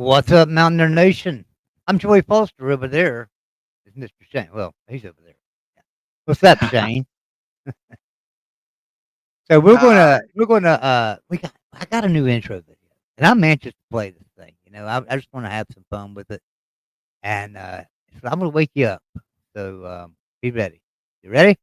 What's up, Mountaineer Nation? I'm Joey Foster over there. Is Mr. Shane? Well, he's over there. Yeah. What's up, Shane? So I got a new intro video, and I'm anxious to play this thing. I just want to have some fun with it, and so I'm gonna wake you up. So be ready. You ready?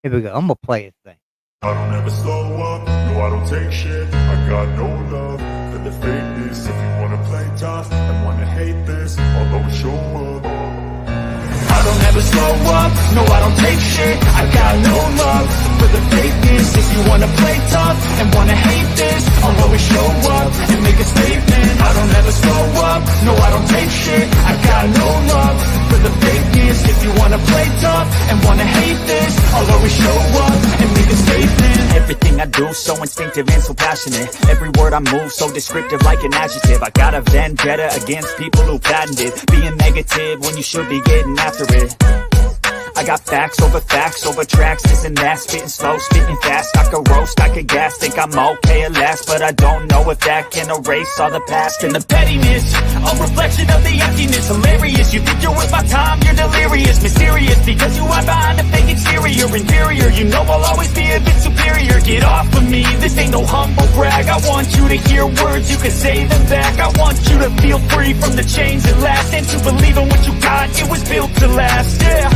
Here we go. I'm gonna play this thing. I don't ever slow up, no I don't take shit. I got no love for the fakeness. If you wanna play tough and wanna hate this, I'll always show up. I don't ever slow up, no I don't take shit. I got no love for the fakeness. If you wanna play tough and wanna hate this, I'll always show up and make a statement. I don't ever slow up, no I don't take shit. I got no love for the fakeness. If you wanna play tough and wanna hate this, I'll always show up and make a statement. Everything I do so instinctive and so passionate. Every word I move so descriptive like an adjective. I got a vendetta against people who patented being negative when you should be getting after it. I got facts over tracks, this and that, spitting slow, spitting fast. I could roast, I could gas, think I'm okay at last, but I don't know if that can erase all the past and the pettiness. A reflection of the emptiness, hilarious. You think you're worth my time, you're delirious, mysterious, because you hide behind a fake exterior, inferior. You know I'll always be a bit superior. Get off of me, this ain't no humble brag. I want you to hear words, you can say them back. I want you to feel free from the chains that last, and to believe in what you got, it was built to last, yeah.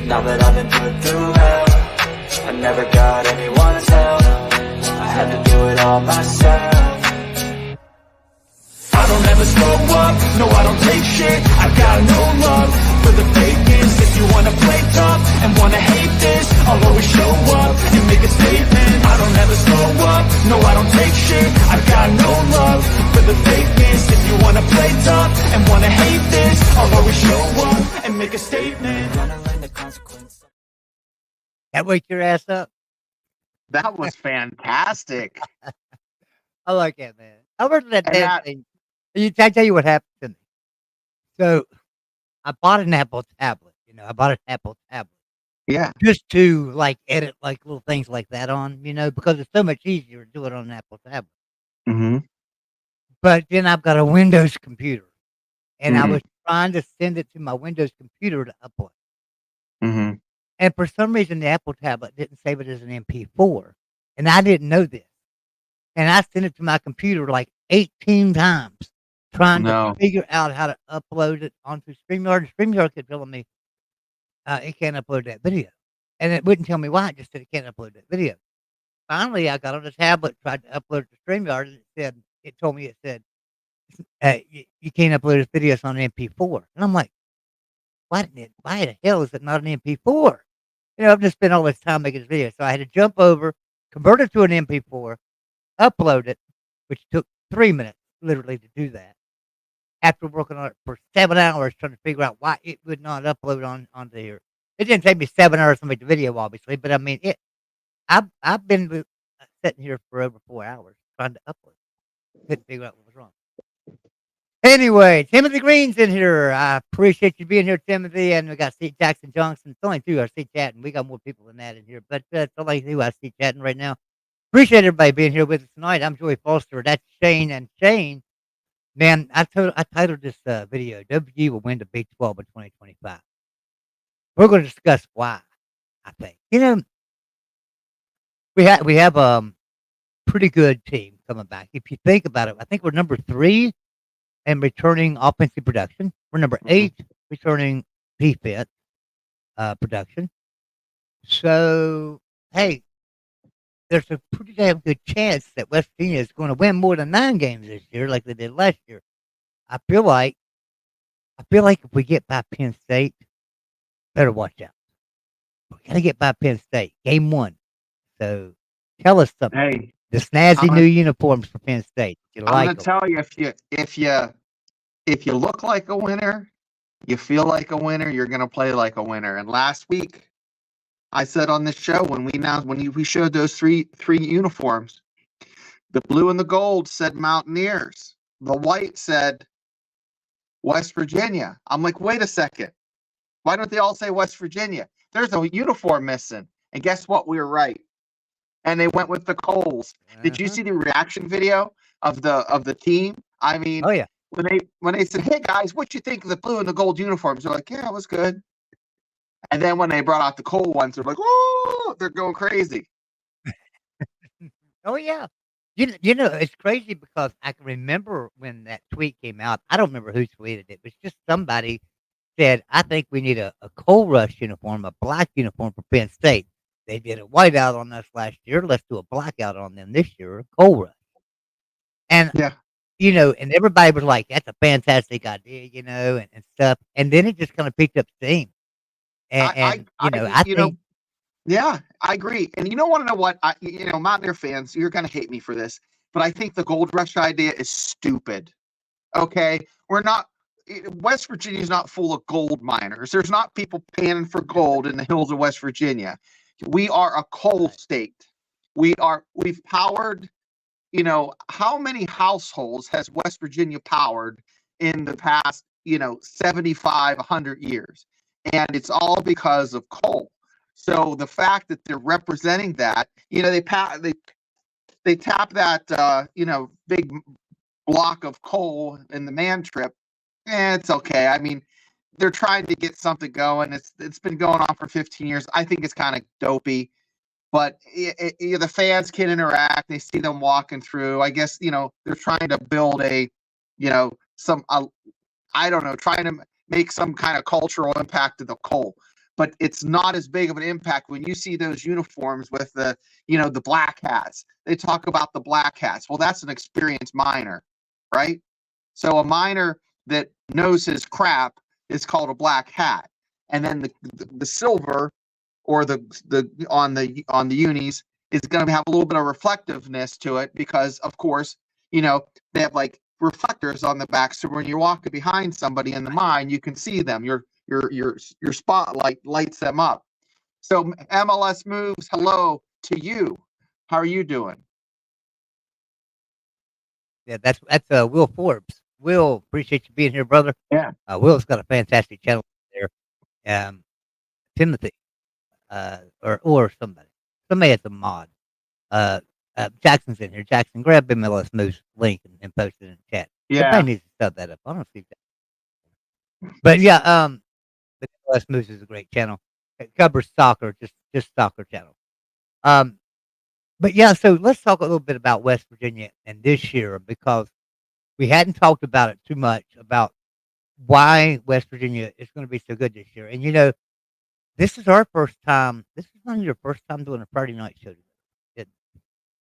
Now that I've been put through hell, I never got anyone's help. I had to do it all myself. I don't ever slow up, no I don't take shit. I got no love for the fakeness. If you wanna play tough and wanna hate this, I'll always show up and make a statement. I don't ever slow up, no I don't take shit. I got no love for the fakeness. If you wanna play tough and wanna hate this, I'll always show up and make a statement. That wake your ass up? That was fantastic. I like that, man. I worked that damn thing. I tell you what happened to me. So I bought an Apple tablet. Yeah. Just to like edit like little things like that on, because it's so much easier to do it on an Apple tablet. Mm-hmm. But then I've got a Windows computer, and I was trying to send it to my Windows computer to upload. Mm-hmm. And for some reason, the Apple tablet didn't save it as an MP4, and I didn't know this. And I sent it to my computer like 18 times, trying to figure out how to upload it onto StreamYard. And StreamYard kept telling me it can't upload that video, and it wouldn't tell me why. It just said it can't upload that video. Finally, I got on the tablet, tried to upload it to StreamYard, and it said you can't upload this video on an MP4. And I'm like, why the hell is it not an MP4? I've just spent all this time making this video. So I had to jump over, convert it to an MP4, upload it, which took 3 minutes literally to do that. After working on it for 7 hours trying to figure out why it would not upload onto here. It didn't take me 7 hours to make the video, obviously, but I mean, I've been sitting here for over 4 hours trying to upload. Couldn't figure out what was wrong. Anyway, Timothy Green's in here. I appreciate you being here, Timothy. And we got C. Jackson Johnson. It's only two I see chatting. We got more people than that in here, but it's only two I see chatting right now. Appreciate everybody being here with us tonight. I'm Joey Foster. That's Shane. And Shane, man, I titled this video, WVU will win the Big 12 in 2025. We're going to discuss why, I think. We have a pretty good team coming back. If you think about it, I think we're number 3 and returning offensive production. We're number 8 returning defense production. So, hey, there's a pretty damn good chance that West Virginia is going to win more than 9 games this year, like they did last year. I feel like if we get by Penn State, better watch out. We got to get by Penn State, game 1. So, tell us something. Hey, the snazzy new uniforms for Penn State. I'm gonna tell you, if you look like a winner, you feel like a winner, you're gonna play like a winner. And last week, I said on this show when we showed those three uniforms, the blue and the gold said Mountaineers, the white said West Virginia. I'm like, wait a second, why don't they all say West Virginia? There's a uniform missing. And guess what? We were right. And they went with the Coles. Did you see the reaction video of the team? I mean, oh yeah, when they said, "Hey guys, what you think of the blue and the gold uniforms?" They're like, "Yeah, it was good." And then when they brought out the coal ones, they're like, "Oh, they're going crazy." Oh, yeah. It's crazy because I can remember when that tweet came out. I don't remember who tweeted it. It was just somebody said, "I think we need a Coal Rush uniform, a black uniform for Penn State. They did a whiteout on us last year. Let's do a blackout on them this year, a Coal Rush." And, Yeah, and everybody was like, "That's a fantastic idea," and stuff. And then it just kind of picked up steam. I you know, think yeah, I agree. And you don't want to know what Mountaineer fans, you're going to hate me for this, but I think the Gold Rush idea is stupid. Okay, we're not. West Virginia is not full of gold miners. There's not people panning for gold in the hills of West Virginia. We are a coal state. We've powered. How many households has West Virginia powered in the past, 75, 100 years? And it's all because of coal. So the fact that they're representing that, they tap that, big block of coal in the man trip. It's okay. I mean, they're trying to get something going. It's been going on for 15 years. I think it's kind of dopey, but the fans can interact. They see them walking through. I guess they're trying to build some I don't know, trying to make some kind of cultural impact to the coal. But it's not as big of an impact when you see those uniforms with the black hats. They talk about the black hats. Well, that's an experienced miner, right? So a miner that knows his crap is called a black hat, and then the silver or the on the unis is going to have a little bit of reflectiveness to it because, of course, they have like reflectors on the back, so when you're walking behind somebody in the mine, you can see them. Your spotlight lights them up. So MLS Moves, hello to you. How are you doing? Yeah, that's Will Forbes. Will, appreciate you being here, brother. Yeah. Will's got a fantastic channel there. Timothy, or somebody. Somebody has a mod. Jackson's in here. Jackson, grab MLS Moves link and post it in the chat. Yeah. Everybody needs to sub that up. I don't see that. But yeah, the MLS Moves is a great channel. It covers soccer, just soccer channel. But yeah, so let's talk a little bit about West Virginia and this year because we hadn't talked about it too much about why West Virginia is going to be so good this year. And this is our first time. This is not your first time doing a Friday night show. It's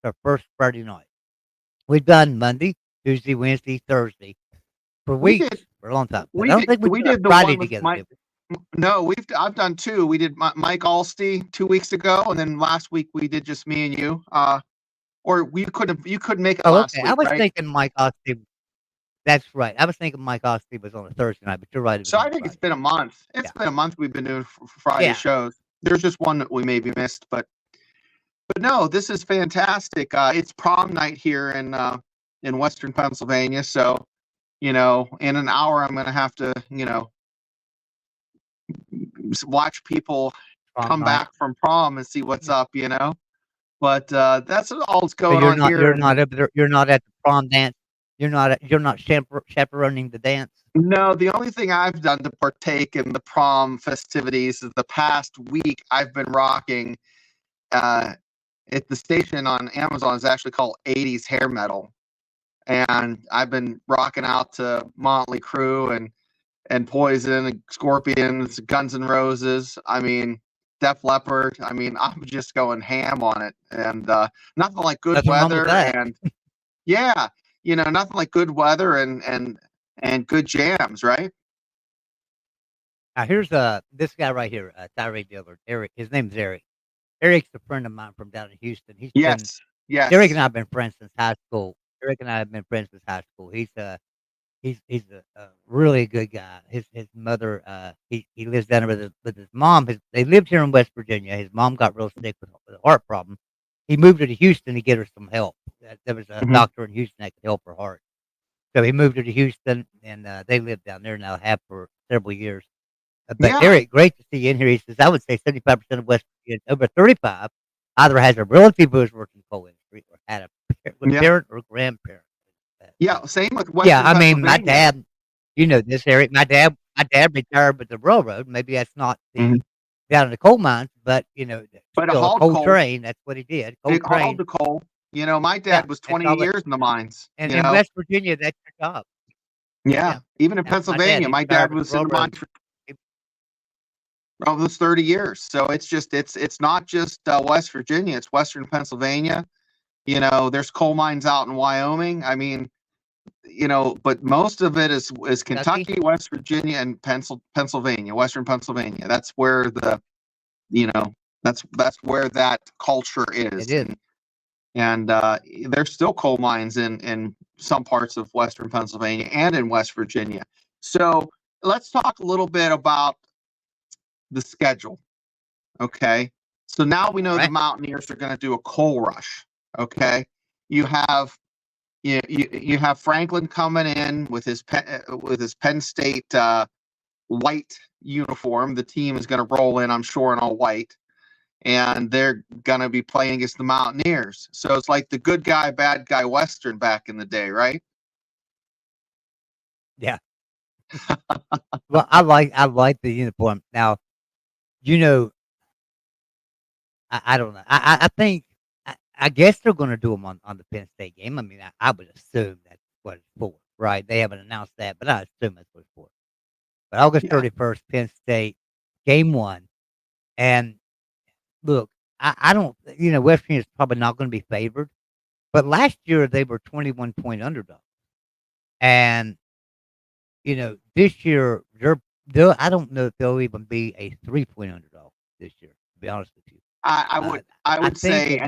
our first Friday night. We've done Monday, Tuesday, Wednesday, Thursday for weeks, for a long time. I don't think we did the Friday together. No, I've done two. We did Mike Alsty 2 weeks ago, and then last week we did just me and you. Or you couldn't make it last week. I was right? thinking Mike Alsty. That's right. I was thinking Mike Alsty was on a Thursday night, but you're right. So I think it's been a month. It's been a month we've been doing Friday shows. There's just one that we maybe missed, but no, this is fantastic. It's prom night here in Western Pennsylvania, so in an hour I'm going to have to watch people come back from prom and see what's up, But that's all that's going on here. You're not at the prom dance. You're not chaperoning the dance. No, the only thing I've done to partake in the prom festivities is the past week I've been rocking. At the station on Amazon is actually called 80s Hair Metal, and I've been rocking out to Motley Crue and Poison and Scorpions, Guns N' Roses. I mean, Def Leppard. I mean, I'm just going ham on it, and nothing like good weather. And yeah, nothing like good weather and good jams, right? Now here's this guy right here, Tyree Dillard. Eric, his name's Eric. Eric's a friend of mine from down in Houston. Yes. Eric and I have been friends since high school. He's a really good guy. His mother, he lives down there with his mom. They lived here in West Virginia. His mom got real sick with a heart problem. He moved her to Houston to get her some help. There was a doctor in Houston that could help her heart. So he moved her to Houston, and they live down there now, have for several years. But Eric, great to see you in here. He says, I would say 75% of West Virginia, over 35, either has a relative who has worked in the coal industry or had a parent or grandparent Yeah, same with Yeah, Western I mean, my Pennsylvania. dad, you know this, Eric. My dad retired with the railroad. Maybe that's not Mhm. the down in the coal mines, but But it still a hauled coal coal. train. That's what he did. Coal It hauled train. the coal. My Yeah, dad was that's 20 all it. years in the mines. And in West Virginia, that's your job. Yeah, Yeah, even in yeah. My dad, Pennsylvania, he my retired dad with the was in the mines railroad. for He- almost 30 years. So it's not just West Virginia; it's Western Pennsylvania. There's coal mines out in Wyoming. I mean, but most of it is Kentucky. Kentucky, West Virginia, and Pennsylvania, Western Pennsylvania. That's where you know, that's where that culture It is, is. and there's still coal mines in some parts of Western Pennsylvania and in West Virginia. So let's talk a little bit about the schedule. Okay. So now we All know the right. Mountaineers are going to do a coal rush. Okay. You have you have Franklin coming in with his Penn State white uniform. The team is going to roll in, I'm sure, in all white, and they're going to be playing against the Mountaineers. So it's like the good guy, bad guy Western back in the day, right? Yeah. Well, I like the uniform. Now, you know, I don't know. I think I guess they're going to do them on the Penn State game. I mean, I would assume that's what it's for, right? They haven't announced that, but I assume that's what it's for. But August Yeah. 31st, Penn State, game one. And look, I don't, West Virginia's probably not going to be favored. But last year they were 21-point underdogs. And, this year I don't know if they'll even be a 3-point underdog this year, to be honest with you. I would I I would think say any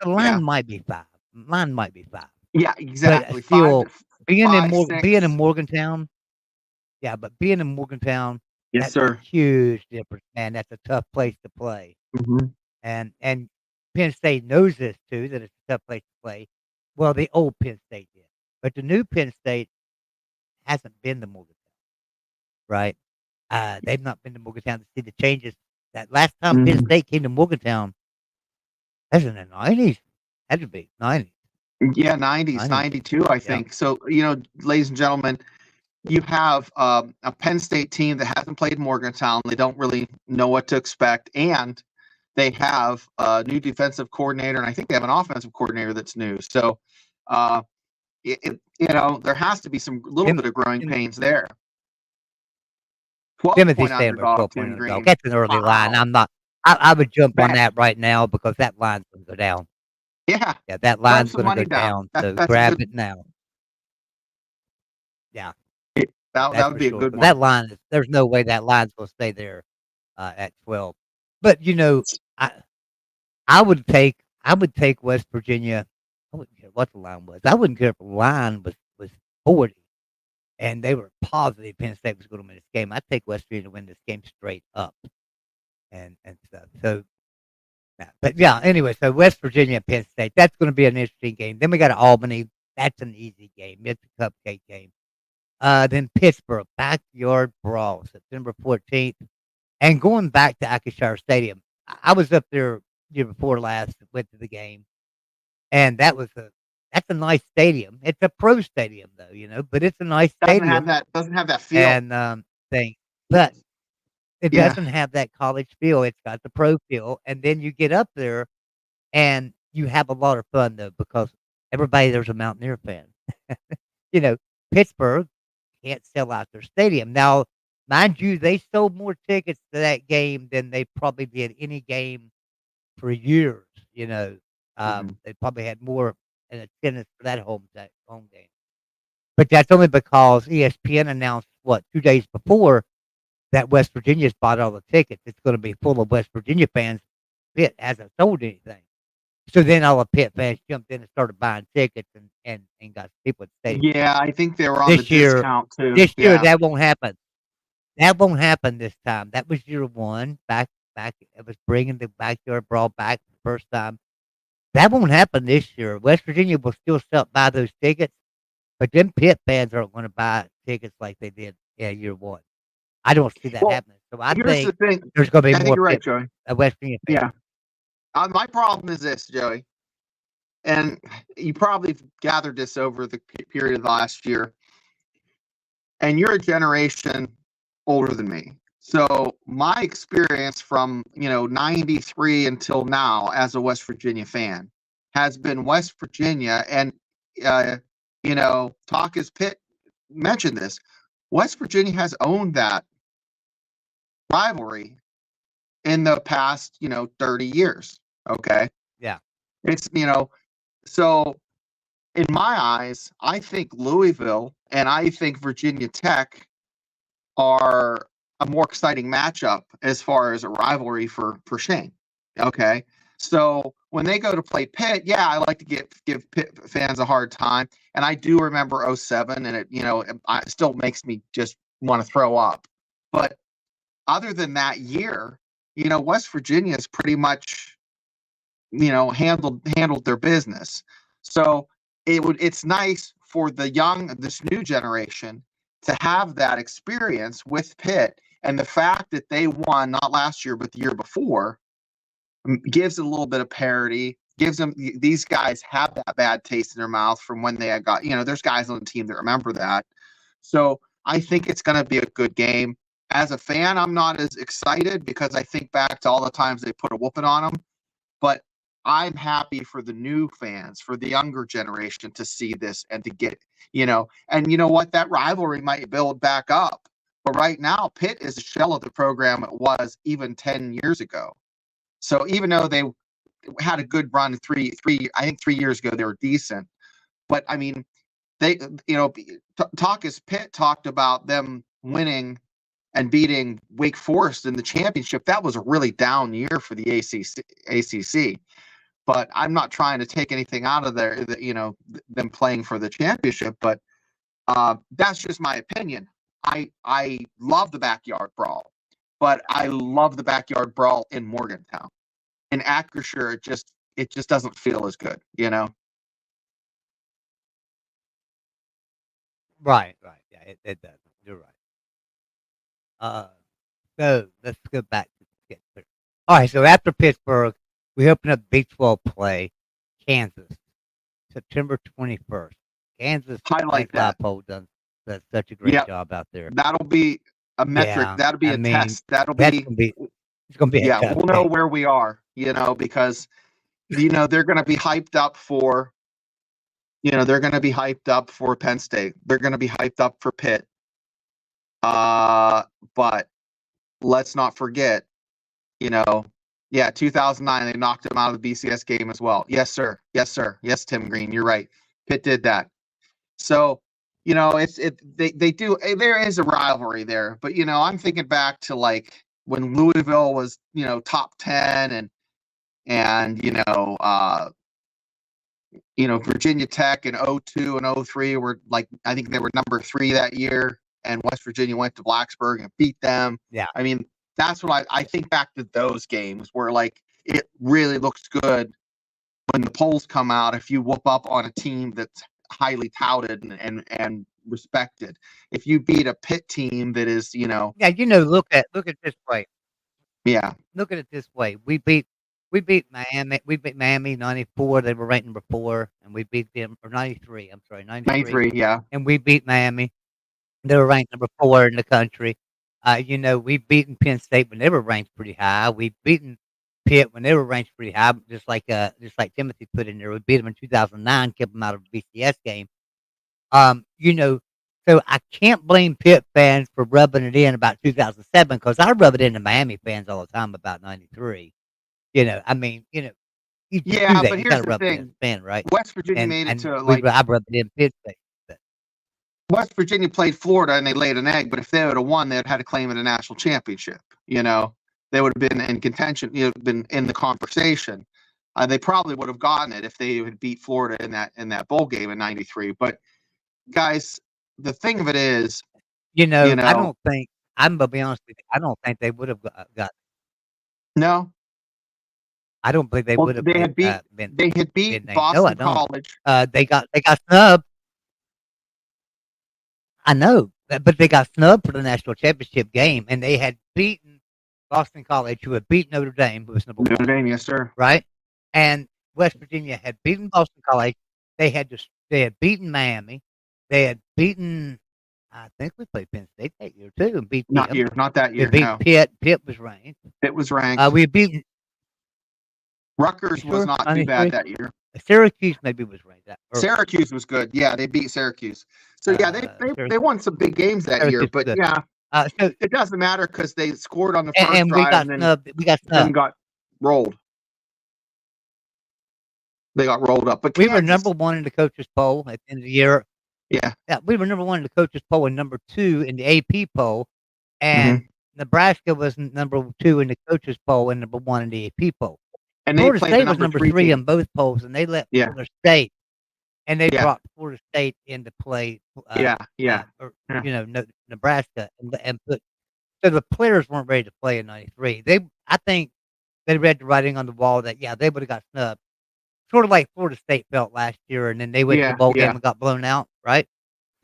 the yeah line might be 5. Line might be 5. yeah But, exactly still, being in 6. Morgantown, yeah, but being in Morgantown, Yes, that's a sir. huge difference, man. That's a tough place to play. Hmm. And Penn State knows this too, that it's a tough place to play. Well, the old Penn State did, but the new Penn State hasn't been to Morgantown, right? They've not been to Morgantown to see the changes. That last time Penn Hmm. State came to Morgantown, that was in the 90s. Had to be 90s. Yeah, 90s, 90s. 92, I Yeah. think. So, ladies and gentlemen, you have a Penn State team that hasn't played Morgantown. They don't really know what to expect, and they have a new defensive coordinator, and I think they have an offensive coordinator that's new. So, uh, there has to be some little Tim, bit of growing Tim, pains there. 12 Timothy point Sandberg, underdog, 12-point Tim underdog. Green. That's an early line. Wow. I'm not. I would jump on Bet. that right now because that line's going to go down. Yeah. Yeah, that Throw line's some going to money go down. down. That's So that's a grab good it now. Yeah, that that's would for be a sure. good But one. that line is. There's no way that line's going to stay there at 12. But I I would take West Virginia. I wouldn't care what the line was. I wouldn't care if the line was 40 and they were positive Penn State was going to win this game. I'd take West Virginia to win this game straight up and stuff. So, yeah, but yeah. Anyway, so West Virginia, Penn State. That's going to be an interesting game. Then we got Albany. That's an easy game. It's a cupcake game. Then Pittsburgh, backyard brawl, September 14th. And going back to Acrisure Stadium, I was up there year before last, went to the game, and that's a nice stadium. It's a pro stadium though, but it's a nice stadium Doesn't have that feel. and thing. But it Yeah. doesn't have that college feel. It's got the pro feel, and then you get up there and you have a lot of fun though because everybody there's a Mountaineer fan. You know, Pittsburgh can't sell out their stadium. Now, mind you, they sold more tickets to that game than they probably did any game for years. Mhm. They probably had more in attendance for that home game. But that's only because ESPN announced 2 days before that West Virginia's bought all the tickets. It's going to be full of West Virginia fans. Pitt hasn't sold anything. So then all the Pitt fans jumped in and started buying tickets and got people at the stadium. Yeah, I think they were on the This year, discount too. this year Yeah. that won't happen. That won't happen this time. That was year one. Back. It was bringing the backyard brawl back the first time. That won't happen this year. West Virginia will still buy those tickets, but them Pitt fans aren't going to buy tickets like they did year one. I don't see that Well, happening. So I here's the think thing. there's going to I be think more you're right, Joey. West Virginia fans. Yeah. My problem is this, Joey. and you probably gathered this over the period of last year, and you're a generation older than me. So my experience from 93 until now as a West Virginia fan has been West Virginia, and Talk is Pitt mentioned this. West Virginia has owned that rivalry in the past 30 years. Okay. Yeah. It's so in my eyes, I think Louisville and I think Virginia Tech are a more exciting matchup as far as a rivalry for Shane. Okay. So when they go to play Pitt, yeah, I like to give Pitt fans a hard time. And I do remember 07, and it still makes me just want to throw up. But other than that year, West Virginia has pretty much, handled their business. So it's nice for this new generation to have that experience with Pitt, and the fact that they won not last year but the year before gives it a little bit of parity. Gives them, these guys have that bad taste in their mouth from when they got, there's guys on the team that remember that. So I think it's going to be a good game. As a fan, I'm not as excited because I think back to all the times they put a whooping on them, but I'm happy for the new fans, for the younger generation to see this and to get, and you know what, that rivalry might build back up. But right now, Pitt is a shell of the program it was even 10 years ago. So even though they had a good run, I think 3 years ago, they were decent. But I mean, they, Talk is Pitt talked about them winning and beating Wake Forest in the championship. That was a really down year for the ACC. But I'm not trying to take anything out of them playing for the championship. But that's just my opinion. I love the backyard brawl, but I love the backyard brawl in Morgantown. In Acrisure, it just doesn't feel as good, Right. Yeah, it doesn't. You're right. So let's go back to get clear. All right. So after Pittsburgh, we open up Big 12 play, Kansas, September 21st. Kansas, highlight that. Leipold does such a great job out there. That'll be a metric. Yeah, that'll be a test. That'll it's gonna be yeah. We'll know where we are, because they're gonna be hyped up for. They're going to be hyped up for Penn State. They're going to be hyped up for Pitt. But let's not forget, 2009, they knocked them out of the BCS game as well. Yes, sir. Yes, Tim Green, you're right. Pitt did that. So, they do. There is a rivalry there, but I'm thinking back to like when Louisville was, top 10 and Virginia Tech in 02 and 03 were I think they were number 3 that year, and West Virginia went to Blacksburg and beat them. Yeah. I mean, that's what I think back to those games where it really looks good when the polls come out if you whoop up on a team that's highly touted and respected. If you beat a Pitt team that is, Yeah, look at it this way. Yeah. Look at it this way. We beat Miami. We beat Miami 94. They were ranked number 4, and we beat them, or 93. I'm sorry, 93. Yeah. And we beat Miami. They were ranked number 4 in the country. We've beaten Penn State when they were ranked pretty high. We've beaten Pitt when they were ranked pretty high, just like Timothy put in there. We beat them in 2009, kept them out of a BCS game. So I can't blame Pitt fans for rubbing it in about 2007 because I rub it into Miami fans all the time about 93. I mean, you Yeah, do that. but You here's gotta the rub it in thing. fan, right? West Virginia And made it and to I rub it in Pitt fans. West Virginia played Florida and they laid an egg, but if they would have won, they'd had to claim it a national championship. They would have been in contention, been in the conversation. They probably would have gotten it if they had beat Florida in that bowl game in '93. But guys, the thing of it is, I don't think I'm gonna be honest with you. I don't think they would have got. No, I don't believe they would have. They had beat Boston College. They got snubbed. I know, but they got snubbed for the national championship game, and they had beaten Boston College, who had beat Notre Dame, who was number 1. Notre Dame, yes, sir. Right, and West Virginia had beaten Boston College. They had beaten Miami. They had beaten. I think we played Penn State that year too and beat Not them. not that We year. beat No, Pitt. Pitt was ranked. it was ranked. We beat Rutgers was sure not too bad that year. Syracuse maybe was ranked. Syracuse was good. Yeah, they beat Syracuse. So yeah, they won some big games that year. Syracuse But good. yeah, So it doesn't matter because they scored on the first and we drive got and snubbed. We got then snubbed. got rolled. They got rolled up. But We were Kansas, number 1 in the coaches poll at the end of the year. yeah, Yeah, we were number 1 in the coaches poll and number 2 in the AP poll, and Nebraska was number 2 in the coaches poll and number 1 in the AP poll. and they Florida played State the was number number 3 team. in both polls, and they let Yeah. Florida State, and they Yeah. brought Florida State into play. Or, Nebraska, and put so the players weren't ready to play in '93. I think they read the writing on the wall that they would have got snubbed, sort of like Florida State felt last year, and then they went to the bowl game and got blown out, right?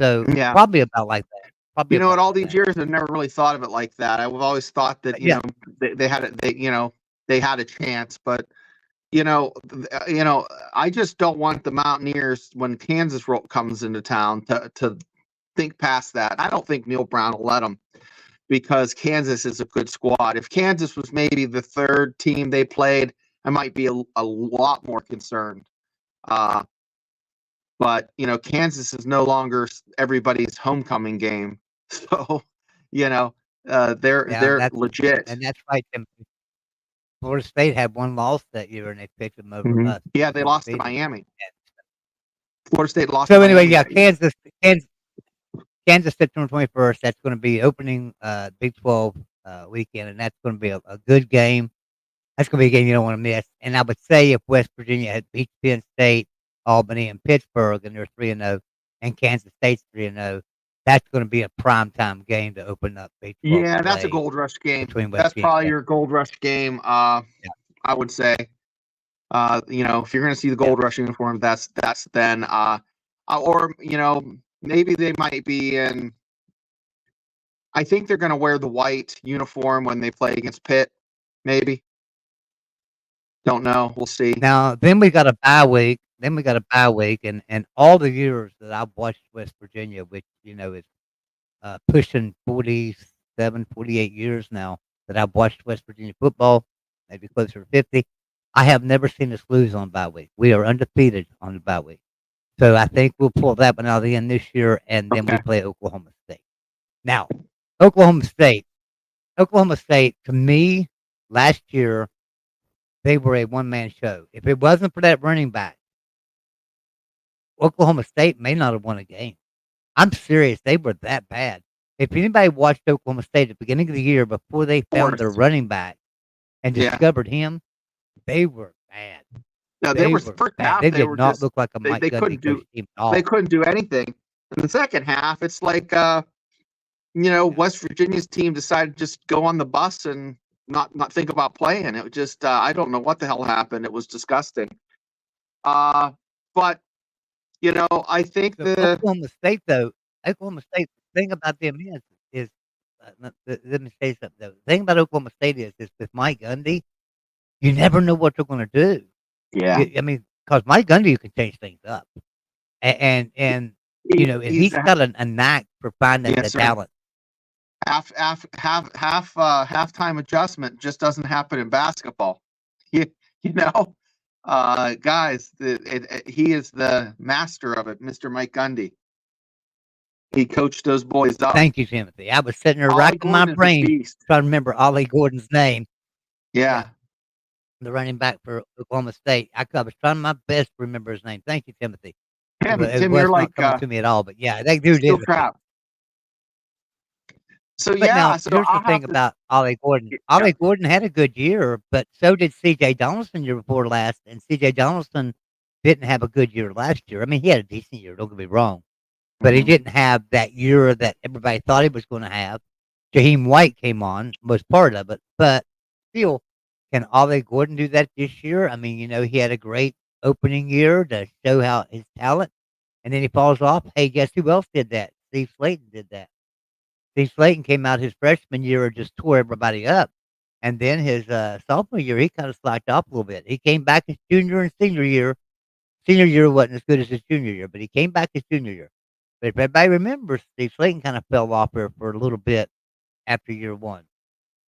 So Yeah. probably about like that. Probably You know, about in all like these that. years, I've never really thought of it like that. I've always thought that Yeah. they had they had a chance, but I just don't want the Mountaineers when Kansas comes into town to think past that. I don't think Neil Brown will let them because Kansas is a good squad. If Kansas was maybe the third team they played, I might be a lot more concerned. But Kansas is no longer everybody's homecoming game, so they're that's legit. and that's right, Timothy. Florida State had 1 loss that year, and they picked them over us. Yeah, they lost to Miami. Florida State lost. So to anyway, Miami. Kansas September 21st. That's going to be opening Big 12 weekend, and that's going to be a good game. That's going to be a game you don't want to miss. And I would say if West Virginia had beat Penn State, Albany, and Pittsburgh, and they're 3-0, and Kansas State's 3-0, that's going to be a primetime game to open up Big 12. Yeah, that's a gold rush game. Between West That's Virginia probably your gold rush game. I would say. If you're going to see the gold rush uniform, that's then. Or maybe they might be in. I think they're going to wear the white uniform when they play against Pitt. Maybe. Don't know. We'll see. Now, then we got a bye week. And all the years that I've watched West Virginia, which is pushing 47, 48 years now that I've watched West Virginia football, maybe closer to 50. I have never seen us lose on bye week. We are undefeated on the bye week. So I think we'll pull that one out of the end this year, and then we play Oklahoma State. Now, Oklahoma State, to me, last year, they were a one-man show. If it wasn't for that running back, Oklahoma State may not have won a game. I'm serious. They were that bad. If anybody watched Oklahoma State at the beginning of the year before they found their running back and discovered him, they were bad. No, they were first half. They did not look like a Mike Gundy coach team at all. They couldn't do anything. In the second half, it's like West Virginia's team decided to just go on the bus and not think about playing. It was just I don't know what the hell happened. It was disgusting. But I think Oklahoma State, though, the thing about them is let me say something, though. The thing about Oklahoma State is with Mike Gundy, you never know what they're going to do. Yeah. I mean, because Mike Gundy, you can change things up. And he's got a knack for finding the talent. Halftime adjustment just doesn't happen in basketball. Guys, he is the master of it, Mr. Mike Gundy. He coached those boys up. Thank you, Timothy. I was sitting there racking my brain trying to remember Ollie Gordon's name. Yeah. The running back for Oklahoma State. I was trying my best to remember his name. Thank you, Timothy. Tim, it was you're not coming to me at all, but yeah, that dude did. So but now, here's the thing about Ollie Gordon. Ollie Gordon had a good year, but so did C.J. Donaldson year before last, and C.J. Donaldson didn't have a good year last year. I mean, he had a decent year, don't get me wrong, but he didn't have that year that everybody thought he was going to have. Jaheim White came on, was part of it, but still, can Ollie Gordon do that this year? I mean, he had a great opening year to show how his talent, and then he falls off. Hey, guess who else did that? Steve Slayton did that. Steve Slayton came out his freshman year and just tore everybody up. And then his sophomore year, he kind of slacked off a little bit. He came back his junior and senior year. Senior year wasn't as good as his junior year, but he came back his junior year. But if everybody remembers, Steve Slayton kind of fell off there for a little bit after year one.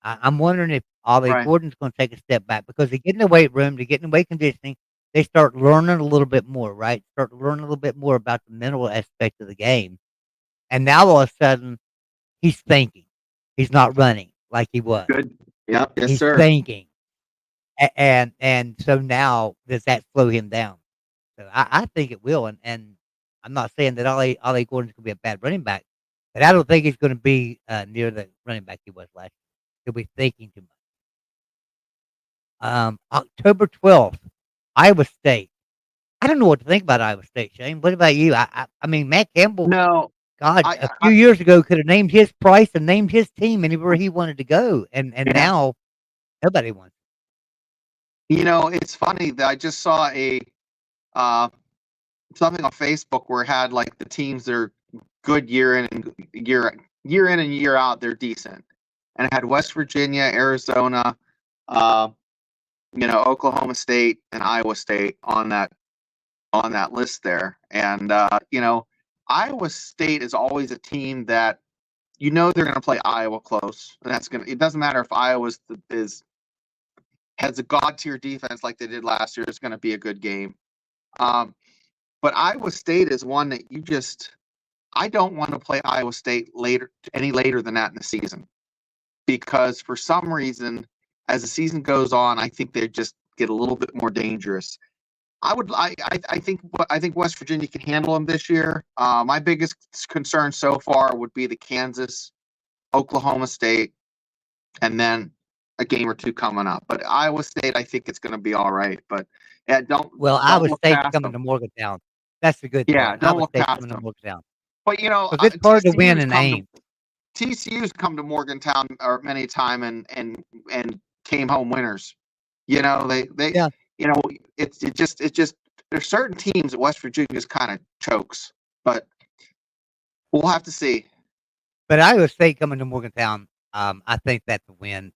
I'm wondering if Ollie Right. Gordon's going to take a step back because they get in the weight room, they get in the weight conditioning, they start learning a little bit more, right? Start learning a little bit more about the mental aspect of the game. And now all of a sudden, he's thinking. He's not running like he was. Good. Yep. Yes, He's sir. thinking. And so now, does that slow him down? So I think it will. And I'm not saying that Ollie Gordon's going to be a bad running back, but I don't think he's going to be near the running back he was last year. He'll be thinking too much. October 12th, Iowa State. I don't know what to think about Iowa State, Shane. What about you? I mean, Matt Campbell, No, God, I, a few years ago could have named his price and named his team anywhere he wanted to go, and Yeah. now nobody wants. It's funny that I just saw a something on Facebook where it had like the teams that are good year in and year out, they're decent, and it had West Virginia, Arizona, Oklahoma State, and Iowa State on that list there. And Iowa State is always a team that they're going to play Iowa close, and it doesn't matter if Iowa has a god tier defense like they did last year. It's going to be a good game. But Iowa State is one that I don't want to play Iowa State any later than that in the season, because for some reason, as the season goes on, I think they just get a little bit more dangerous. I think West Virginia can handle them this year. My biggest concern so far would be the Kansas, Oklahoma State, and then a game or two coming up. But Iowa State, I think it's going to be all right. But Iowa State's coming to Morgantown. That's the good thing. Yeah, don't Iowa look State's past coming to them. Morgantown. But Because it's hard to win in Ames. TCU's come to Morgantown many time and came home winners. They Yeah. It's just there's certain teams that West Virginia just kind of chokes, but we'll have to see. But Iowa State coming to Morgantown, I think that's a win.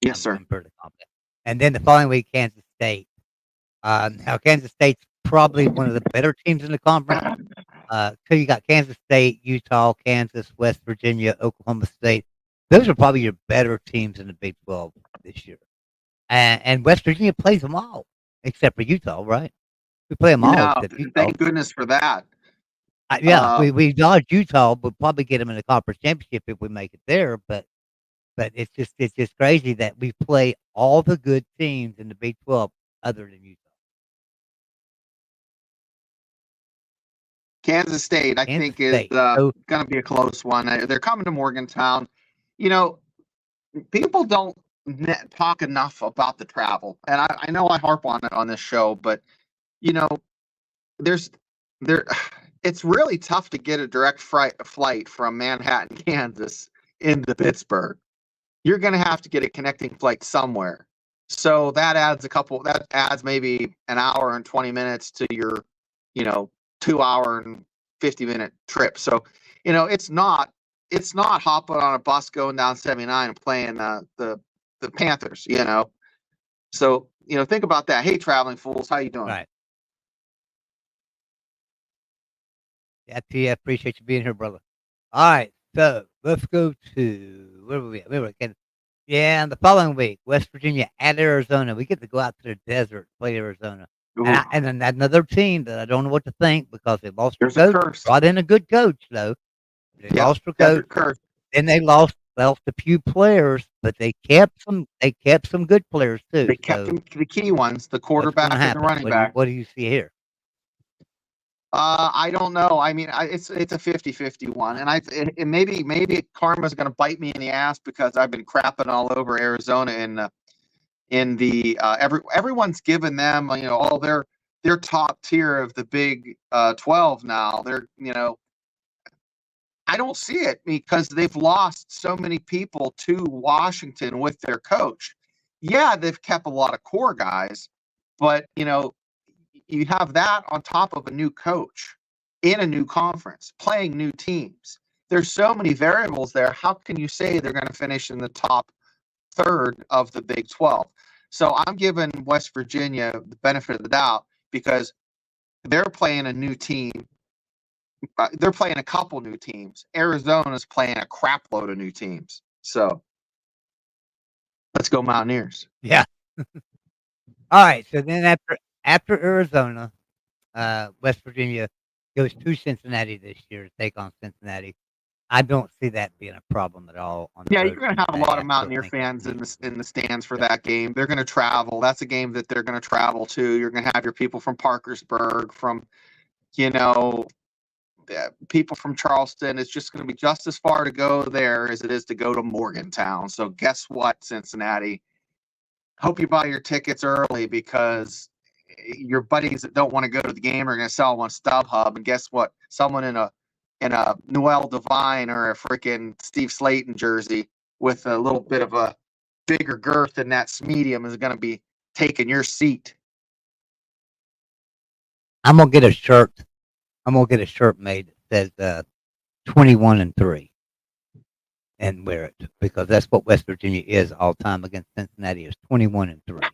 Yes, sir. I'm fairly confident. And then the following week, Kansas State. Now Kansas State's probably one of the better teams in the conference. So you got Kansas State, Utah, Kansas, West Virginia, Oklahoma State. Those are probably your better teams in the Big 12 this year. And West Virginia plays them all, except for Utah, right? We play them all. No, except Utah. thank goodness for that. We dodged Utah. We'll probably get them in the conference championship if we make it there. But it's just crazy that we play all the good teams in the Big 12 other than Utah. Kansas State, I think, is going to be a close one. They're coming to Morgantown. People don't talk enough about the travel, and I know I harp on it on this show, but it's really tough to get a direct flight from Manhattan, Kansas, into Pittsburgh. You're going to have to get a connecting flight somewhere. So that adds maybe an hour and 20 minutes to your 2 hour and 50-minute trip. So, it's not hopping on a bus going down 79 and playing the Panthers, So, think about that. Hey, traveling fools, how you doing? Right. Yeah, T, I appreciate you being here, brother. All right, so let's go to where were we at? And the following week, West Virginia at Arizona. We get to go out to the desert, play Arizona. And then another team that I don't know what to think because they lost their coach. Brought in a good coach, though. They lost their coach. Then they lost a few players, but they kept some good players too. They kept the key ones, the quarterback and the running back. What do you see here? I don't know. I mean, it's a 50-50 one, and maybe karma's going to bite me in the ass because I've been crapping all over Arizona in the everyone's given them all their top tier of the Big 12 now. They're I don't see it because they've lost so many people to Washington with their coach. Yeah, they've kept a lot of core guys, but you have that on top of a new coach in a new conference, playing new teams. There's so many variables there. How can you say they're going to finish in the top third of the Big 12. So I'm giving West Virginia the benefit of the doubt because they're playing a new team. They're playing a couple new teams. Arizona's playing a crap load of new teams. So let's go Mountaineers. Yeah. All right. So then after Arizona, West Virginia goes to Cincinnati this year to take on Cincinnati. I don't see that being a problem at all. Yeah, you're going to have a lot of Mountaineer fans in the stands for that game. They're going to travel. That's a game that they're going to travel to. You're going to have your people from Parkersburg, from people from Charleston. It's just going to be just as far to go there as it is to go to Morgantown. So guess what, Cincinnati? Hope you buy your tickets early because your buddies that don't want to go to the game are going to sell them on StubHub. And guess what? Someone in a Noel Devine or a freaking Steve Slayton jersey with a little bit of a bigger girth than that medium is going to be taking your seat. I'm going to get a shirt. I'm going to get a shirt made that says 21-3 and wear it because that's what West Virginia is all time against Cincinnati is 21-3.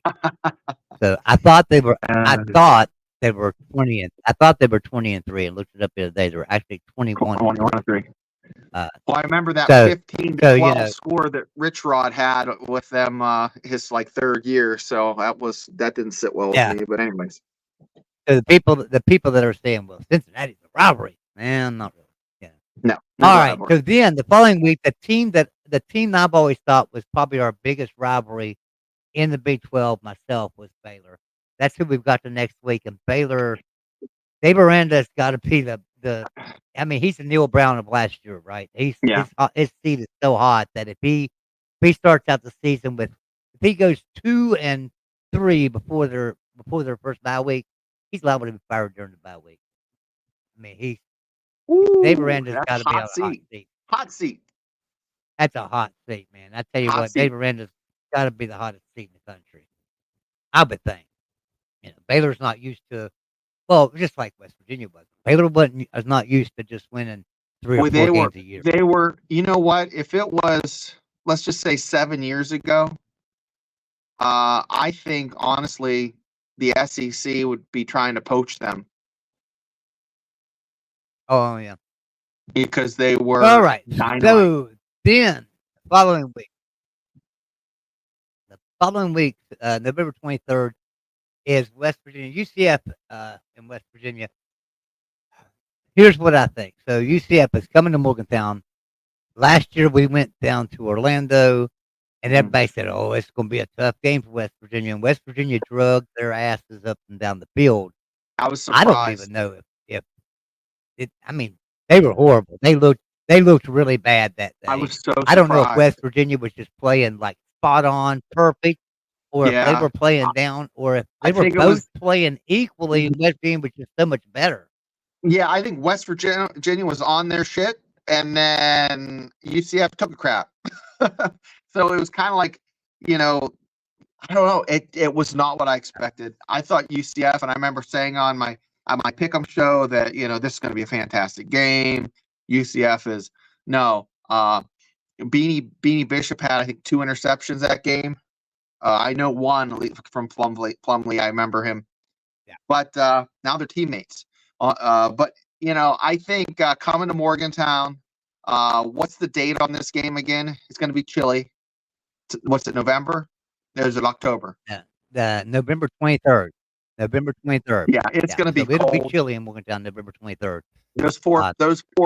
So I thought they were 20 and I thought they were 20-3 and looked it up the other day. They were actually 21-3. Well, I remember that 15-12 score that Rich Rod had with them his third year. So that didn't sit well with me. But anyways. So the people that are saying, well, Cincinnati's a rivalry. Man, not really. Yeah. No. All right. Rivalry. So then the following week, the team I've always thought was probably our biggest rivalry in the Big 12 myself was Baylor. That's who we've got the next week. And Baylor, Dave Aranda's got to be he's the Neil Brown of last year, right? His seat is so hot that if he starts out the season if he goes 2-3 before their first bye week, he's liable to be fired during the bye week. I mean, Dave Aranda's got to be on a hot seat. Hot seat. That's a hot seat, man. I tell you what, Dave Aranda's got to be the hottest seat in the country. I would think. Baylor's not used to, just like West Virginia was. Baylor is not used to just winning 3 or 4 games a year. They were, you know what? If it was, let's just say 7 years ago, I think honestly the SEC would be trying to poach them. Oh yeah, because they were all right. So then the following week, November 23rd, is West Virginia UCF in West Virginia. Here's what I think. So UCF is coming to Morgantown. Last year we went down to Orlando, and everybody said, "Oh, it's going to be a tough game for West Virginia." And West Virginia drugged their asses up and down the field. I was surprised. I don't even know if it. I mean, they were horrible. They looked really bad that day. I was so surprised. I don't know if West Virginia was just playing like spot on, perfect, or if they were playing down, or if they were both playing equally, and West Virginia was just so much better. Yeah, I think West Virginia was on their shit, and then UCF took a crap. So it was kind of like, I don't know. It was not what I expected. I thought UCF, and I remember saying on my pick'em show that this is going to be a fantastic game. UCF is no. Beanie Bishop had I think 2 interceptions that game. I know one from Plumlee. I remember him. Yeah. But now they're teammates. But I think coming to Morgantown. What's the date on this game again? It's going to be chilly. What's it? November? Or is it October? Yeah, the November 23rd. November 23rd. Yeah, it's going to be cold. It'll be chilly in Morgantown, November 23rd. Those four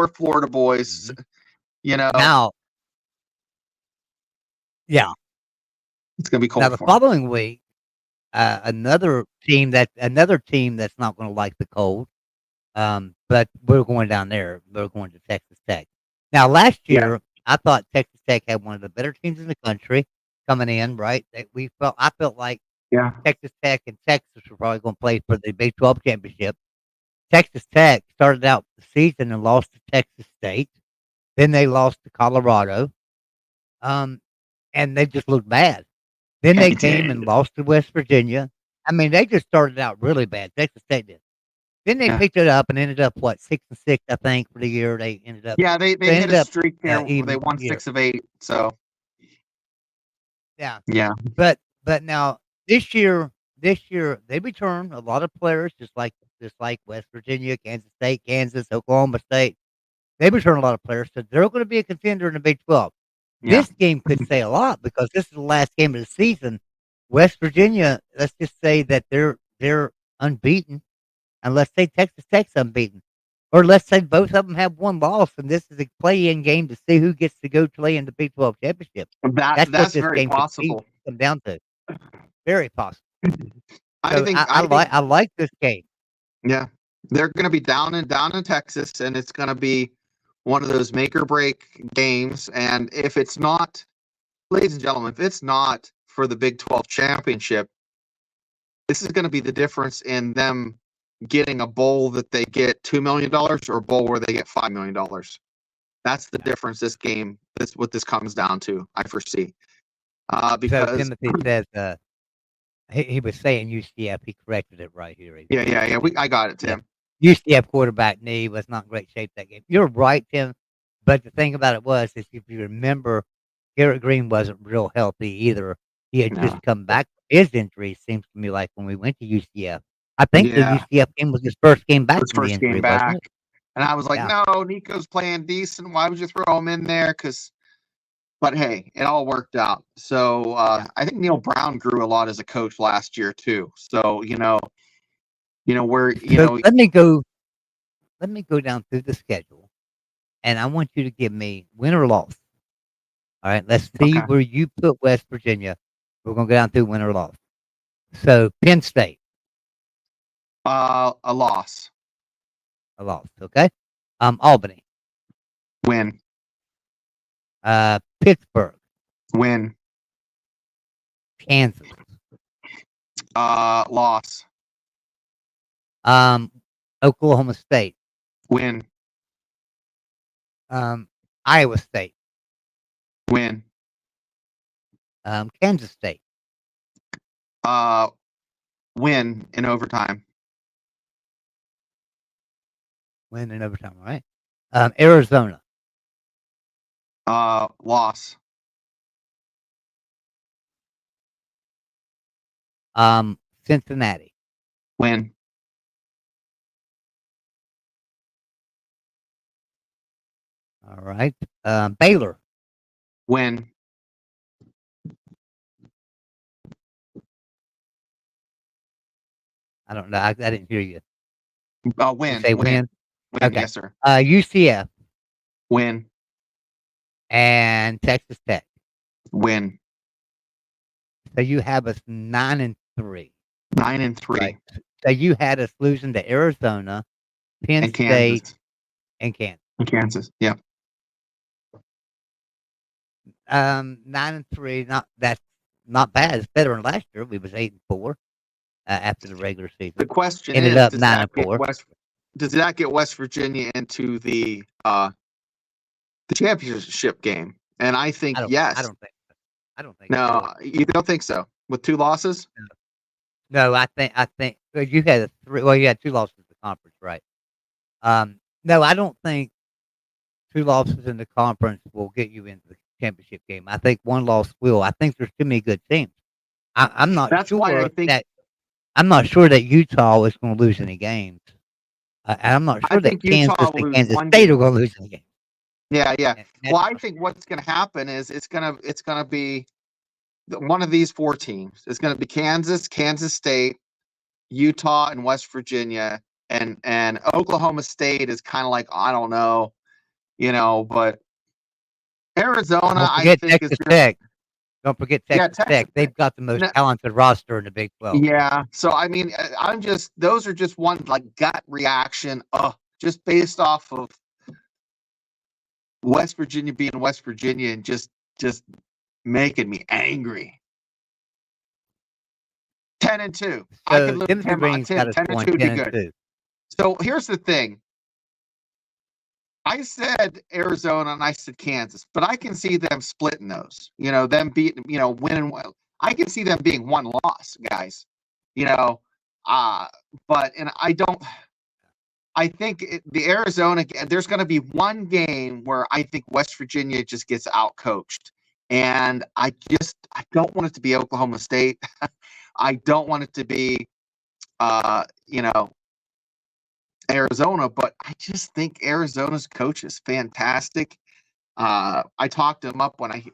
Florida boys. Mm-hmm. Now. Yeah. It's going to be cold. Now the following week, another team that's not going to like the cold. But we're going down there. We're going to Texas Tech. Now last year, I thought Texas Tech had one of the better teams in the country coming in. Right? I felt like Texas Tech and Texas were probably going to play for the Big 12 championship. Texas Tech started out the season and lost to Texas State. Then they lost to Colorado. And they just looked bad. Then they came and lost to West Virginia. I mean, they just started out really bad. Texas Tech did. Then they picked it up and ended up 6-6, I think, for the year. They ended up. Yeah, they hit a streak there. They won 6 of 8. So Yeah. Yeah. But now this year they return a lot of players just like West Virginia, Kansas State, Kansas, Oklahoma State. They return a lot of players, so they're going to be a contender in the Big 12. Yeah. This game could say a lot because this is the last game of the season. West Virginia, let's just say that they're unbeaten, and let's say Texas Tech's unbeaten, or let's say both of them have one loss, and this is a play-in game to see who gets to go play in the Big 12 championship. That's what That's this very game could possible. come down to. Very possible. I So think I like this game. yeah, they're going to be down in Texas, and it's going to be one of those make or break games. And if it's not, ladies and gentlemen, if it's not for the Big 12 championship, this is going to be the difference in them getting a bowl that they get $2 million or a bowl where they get $5 million. That's the difference. This game, that's what this comes down to. I foresee. So Because Timothy says he was saying UCF. He corrected it right here. yeah. I got it, Tim. UCF quarterback knee was not in great shape that game. You're right, Tim. But the thing about it was, is if you remember, Garrett Green wasn't real healthy either. He had just come back from his injury. Seems to me like when we went to UCF. I think the UCF game was his first game back from the injury, wasn't it? And I was like, no, Nico's playing decent. Why would you throw him in there? But hey, it all worked out. So I think Neil Brown grew a lot as a coach last year too. So let me go down through the schedule, and I want you to give me win or loss. All right, let's see where you put West Virginia. We're gonna go down through win or loss. So Penn State, a loss. a loss. Okay. Albany, Win. Pittsburgh, Win. Kansas, Loss. Oklahoma State, Win. Iowa State, Win. Kansas State, Win in overtime. win in overtime. All right. Arizona, Loss. Cincinnati, Win. all right. Baylor, Win. I don't know. I didn't hear you. Win. Say win. Okay. Yes, sir. UCF Win. and Texas Tech. Win. So you have us 9-3. 9-3. Right. So you had us losing to Arizona, Penn And State, Kansas. and Kansas. Kansas. Yeah. 9-3. That's not bad. It's better than last year. We was 8-4 after the regular season. The question Ended is, up does that get 9-4. does that get West Virginia into the championship game? And I think yes. I don't think so. I don't think No, you don't think so? With 2 losses? No, I think well, you had you had 2 losses in the conference, right? No, I don't think 2 losses in the conference will get you into the championship game. I think 1 loss will. I think there's too many good teams. I'm not That's sure why I think I'm not sure that Utah is going to lose any games. And I'm not sure that think Utah Kansas will and lose Kansas one State game. are going to lose any games. Yeah. And Well, I think what's going to happen is it's going to be one of these 4 teams. It's going to be Kansas, Kansas State, Utah, and West Virginia, and Oklahoma State is kind of like, I don't know, but Arizona, Don't I forget think Texas Tech. Don't forget Texas Tech. Texas They've got the most talented roster in the Big 12. Yeah. So I mean, those are just one like gut reaction, just based off of West Virginia being West Virginia and just making me angry. 10-2. I could live Timothy Green's got us 10-2 going would be 10-2. good. So here's the thing. I said Arizona and I said Kansas, but I can see them splitting those. Them beating, winning. I can see them being 1 loss, guys. I think the Arizona, there's going to be one game where I think West Virginia just gets out coached, And I don't want it to be Oklahoma State. I don't want it to be, Arizona, but I just think Arizona's coach is fantastic. I talked him up when he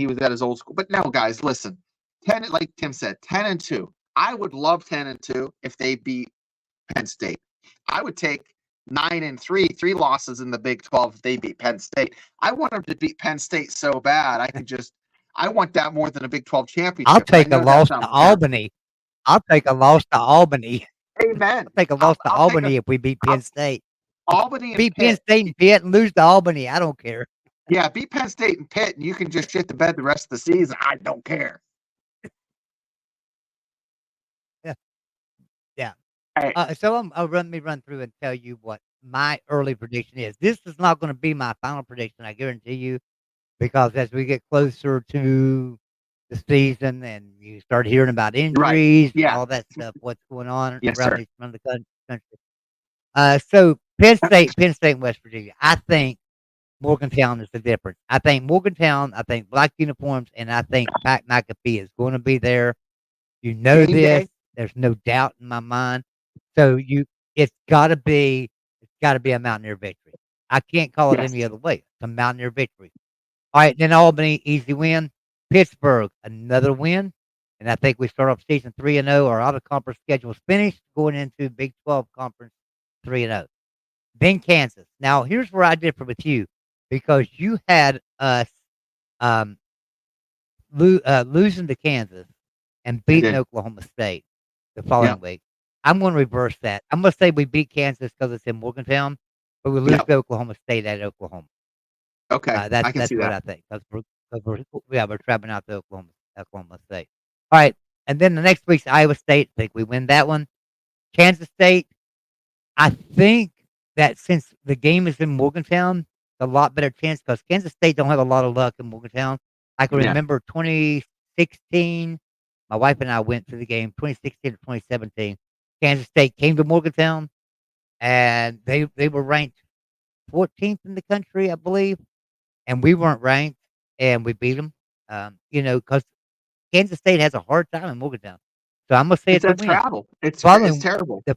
was at his old school. But no, guys, listen. 10, like Tim said, 10-2. I would love 10-2 if they beat Penn State. I would take 9-3, 3 losses in the Big 12 if they beat Penn State. I want them to beat Penn State so bad. I want that more than a Big 12 championship. I'll take a loss to Albany. I'll take a loss to Albany. Amen. I'll take a loss to Albany if we beat Penn State. Albany and beat Penn State and Pitt and lose to Albany. I don't care. Yeah, beat Penn State and Pitt, and you can just shit the bed the rest of the season. I don't care. Yeah. Right. So let me run through and tell you what my early prediction is. This is not going to be my final prediction, I guarantee you, because as we get closer to the season and you start hearing about injuries and all that stuff, what's going on around the country. So Penn State and West Virginia. I think Morgantown is the difference. I think black uniforms, and I think Pat McAfee is going to be there. You know this. There's no doubt in my mind. So it's got to be a Mountaineer victory. I can't call it any other way. It's a Mountaineer victory. All right, then Albany, easy win. Pittsburgh, another win. And I think we start off season 3-0. Our out-of-conference schedule is finished, going into Big 12 conference 3-0. Then Kansas. Now, here's where I differ with you, because you had us losing to Kansas and beating Oklahoma State the following week. I'm going to reverse that. I'm going to say we beat Kansas because it's in Morgantown, but we lose to Oklahoma State at Oklahoma. Okay, that's what I think. We're traveling out to Oklahoma State. All right, and then the next week's Iowa State. I think we win that one. Kansas State. I think that since the game is in Morgantown, it's a lot better chance because Kansas State don't have a lot of luck in Morgantown. I can remember 2016. My wife and I went to the game 2016 to 2017. Kansas State came to Morgantown, and they were ranked 14th in the country, I believe, and we weren't ranked, and we beat them. Because Kansas State has a hard time in Morgantown. So I'm gonna say it's a win. Travel. It's terrible. The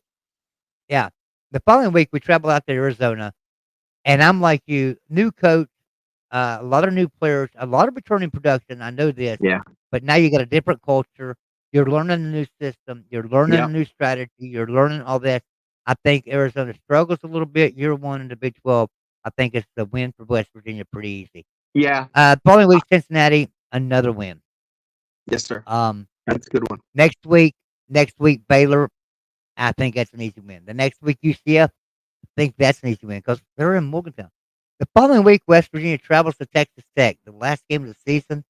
following week we travel out to Arizona, and I'm like you, new coach, a lot of new players, a lot of returning production. I know this. Yeah. But now you got a different culture. You're learning a new system. You're learning a new strategy. You're learning all that. I think Arizona struggles a little bit year one in the Big 12. I think it's the win for West Virginia pretty easy. Yeah. Following week, Cincinnati, another win. Yes, sir. That's a good one. Next week, Baylor. I think that's an easy win. The next week, UCF. I think that's an easy win because they're in Morgantown. The following week, West Virginia travels to Texas Tech. The last game of the season.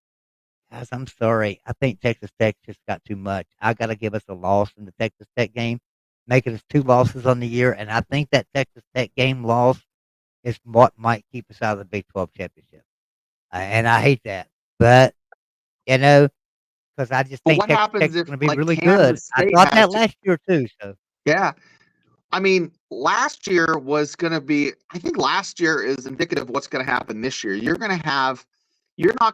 Guys, I'm sorry. I think Texas Tech just got too much. I got to give us a loss in the Texas Tech game, making us 2 losses on the year. And I think that Texas Tech game loss is what might keep us out of the Big 12 championship. And I hate that. But, because I just think Texas Tech is going to be really good. I thought that last year too. So yeah. I mean, last year was going to be, I think last year is indicative of what's going to happen this year. You're not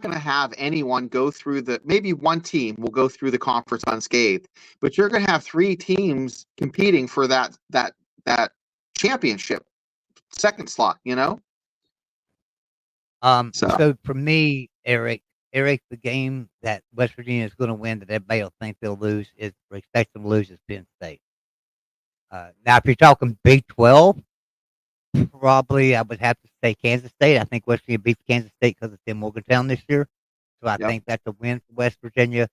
going to have anyone go through maybe one team will go through the conference unscathed, but you're going to have 3 teams competing for that championship second slot, So for me, Eric, the game that West Virginia is going to win that everybody will think they'll lose is expect them to lose is Penn State. Now, if you're talking Big 12, probably I would have to say Kansas State. I think West Virginia beats Kansas State because it's in Morgantown this year. So I think that's a win for West Virginia.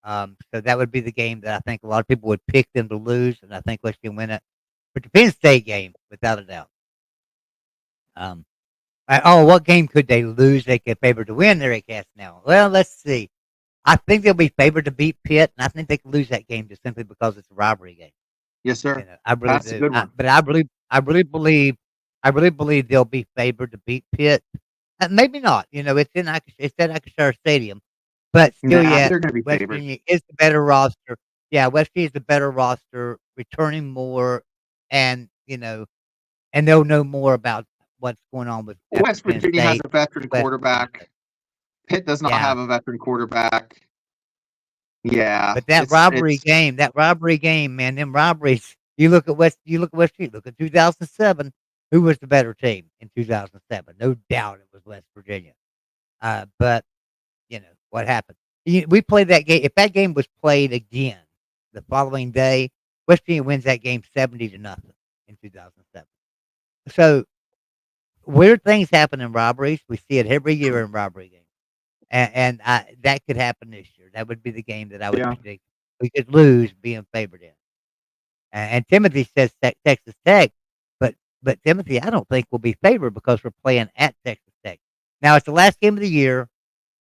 So that would be the game that I think a lot of people would pick them to lose, and I think West Virginia win it. But the Penn State game, without a doubt. What game could they lose? They get favored to win. They're cast now. Well, let's see. I think they'll be favored to beat Pitt, and I think they can lose that game just simply because it's a rivalry game. Yes, sir. I really That's do. a good one. But I really believe they'll be favored to beat Pitt. Maybe not. It's at Acrisure Stadium, but still, they're going to be West favored. Virginia is the better roster. Yeah, West Virginia is the better roster, returning more, and they'll know more about what's going on with West Virginia has a veteran quarterback. Pitt does not Yeah. have a veteran quarterback. Yeah, But that rivalry game, man, them rivalries. You look at West. You look at 2007. Who was the better team in 2007? No doubt it was West Virginia. But what happened? We played that game. If that game was played again the following day, West Virginia wins that game 70-0 in 2007. So weird things happen in robberies. We see it every year in robbery games, and that could happen this year. That would be the game that I would Yeah. predict we could lose being favored in. And Timothy says Texas Tech, but Timothy, I don't think will be favored because we're playing at Texas Tech. Now it's the last game of the year,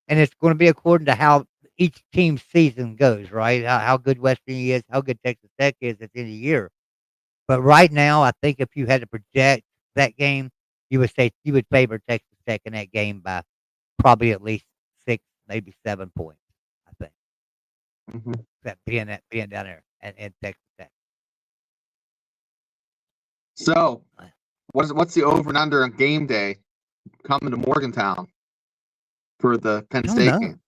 and it's going to be according to how each team's season goes, right? How good West Virginia is, how good Texas Tech is at the end of the year. But right now, I think if you had to project that game, you would say you would favor Texas Tech in that game by probably at least 6, maybe 7 points. I think that being down there at Texas Tech. So, what's the over and under on game day coming to Morgantown for the Penn State game?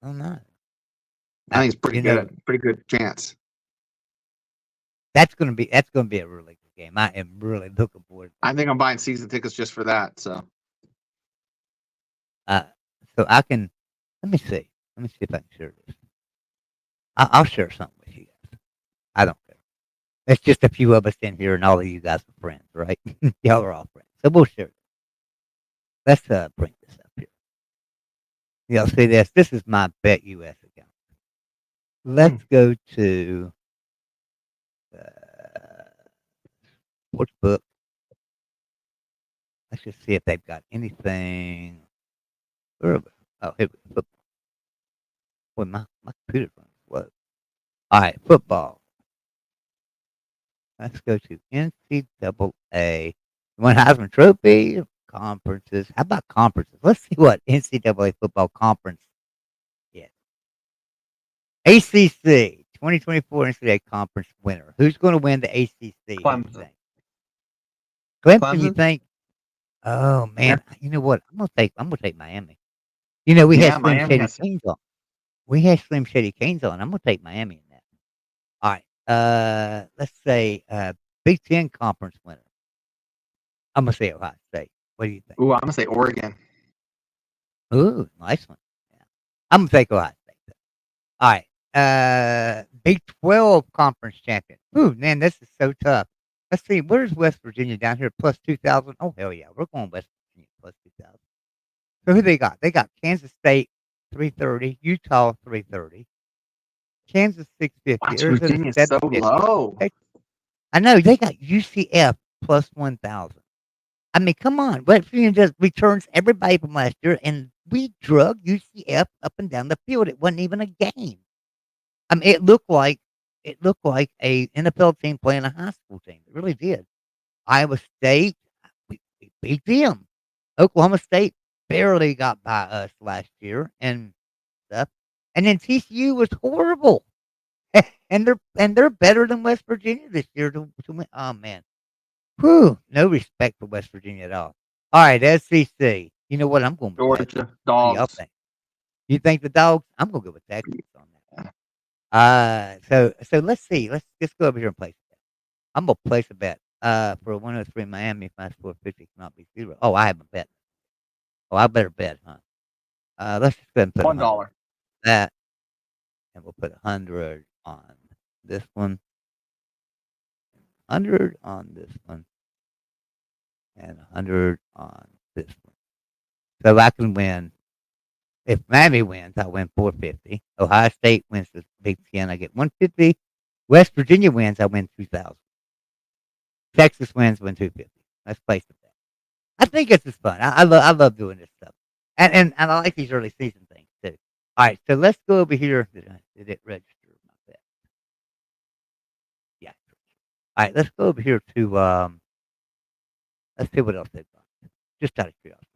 I don't know. I think it's pretty good. Pretty good chance. That's gonna be a really good game. I am really looking forward to it. I think I'm buying season tickets just for that. So I can let me see. Let me see if I can share this. I'll share something with you guys. I don't care. It's just a few of us in here, and all of you guys are friends, right? Y'all are all friends, so we'll share. Let's bring this up here. Y'all see this? This is my Bet US account. Let's go to Sportsbook. Let's just see if they've got anything. Oh, here we go. Football. Boy, my computer's running slow. All right, football. Let's go to NCAA. You want Heisman Trophy? Conferences. How about conferences? Let's see what NCAA football conference is. ACC 2024 NCAA conference winner. Who's going to win the ACC? Clemson. Clemson, you think? Oh man, you know what? I'm gonna take Miami. We had Slim Shady Canes on. We had Slim Shady Canes on. I'm gonna take Miami in that. All right. Let's say Big Ten conference winner. I'm gonna say Ohio State. What do you think? Ooh, I'm gonna say Oregon. Ooh, nice one. Yeah. I'm gonna take Ohio State. All right. Big 12 conference champion. Ooh, man, this is so tough. Let's see. Where's West Virginia down here? Plus 2,000. Oh hell yeah, we're going West Virginia plus 2,000. So who they got? They got Kansas State 330, Utah 330, Kansas 650. West Virginia's so low. I know they got UCF plus 1,000. I mean, come on. West Virginia just returns everybody from last year, and we drug UCF up and down the field. It wasn't even a game. I mean, it looked like a NFL team playing a high school team. It really did. Iowa State, we beat them. Oklahoma State barely got by us last year and stuff. And then TCU was horrible. and they're better than West Virginia this year to win. Oh man. Whew, no respect for West Virginia at all. All right, SEC. You know what? I'm going with Georgia Dogs. You think the Dogs? I'm going to go with Texas on that. So let's see. Let's go over here and place a bet. I'm going to place a bet. For 103 Miami, if my score 50 cannot be 0. Oh, I haven't bet. Oh, I better bet, huh? Let's just go ahead and put $1. That, and we'll put 100 on this one. 100 on this one. And 100 on this one. So I can win. If Miami wins, I win 450. Ohio State wins the Big Ten, I get 150. West Virginia wins, I win 2,000. Texas wins, win 250. Let's place the bet. I think this is fun. I love doing this stuff, and I like these early season things too. All right, so let's go over here. Did it register my bet? Yeah. All right, let's go over here to let's see what else they've got. Just out of curiosity.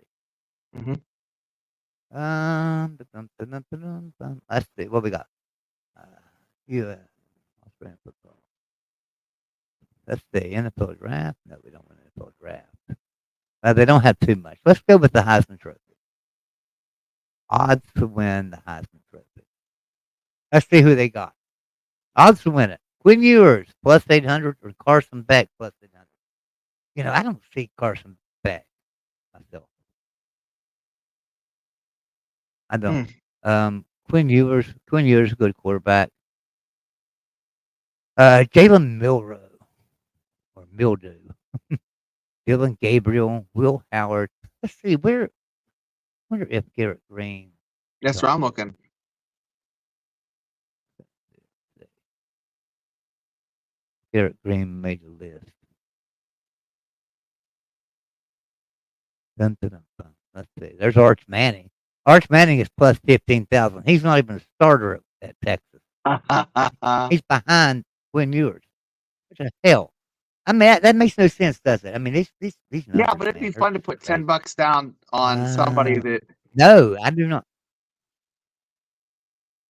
Let's see what we got. U.S. Australian football. Let's see NFL draft. No, we don't want NFL draft. They don't have too much. Let's go with the Heisman Trophy. Odds to win the Heisman Trophy. Let's see who they got. Odds to win it. Quinn Ewers plus 800 or Carson Beck plus 800. I don't see Carson Beck myself. I don't. Quinn Ewers is a good quarterback. Jalen Milroe or Mildew. Dylan Gabriel, Will Howard. Let's see, wonder if Garrett Green. That's where I'm looking. Garrett Green made the list. Dun, dun, dun, dun. Let's see. There's Arch Manning. Arch Manning is plus 15,000. He's not even a starter at Texas. He's behind Quinn Ewers. What the hell? I mean, that makes no sense, does it? I mean, these numbers, Yeah, but it'd be fun to put $10 down on somebody that. No, I do not.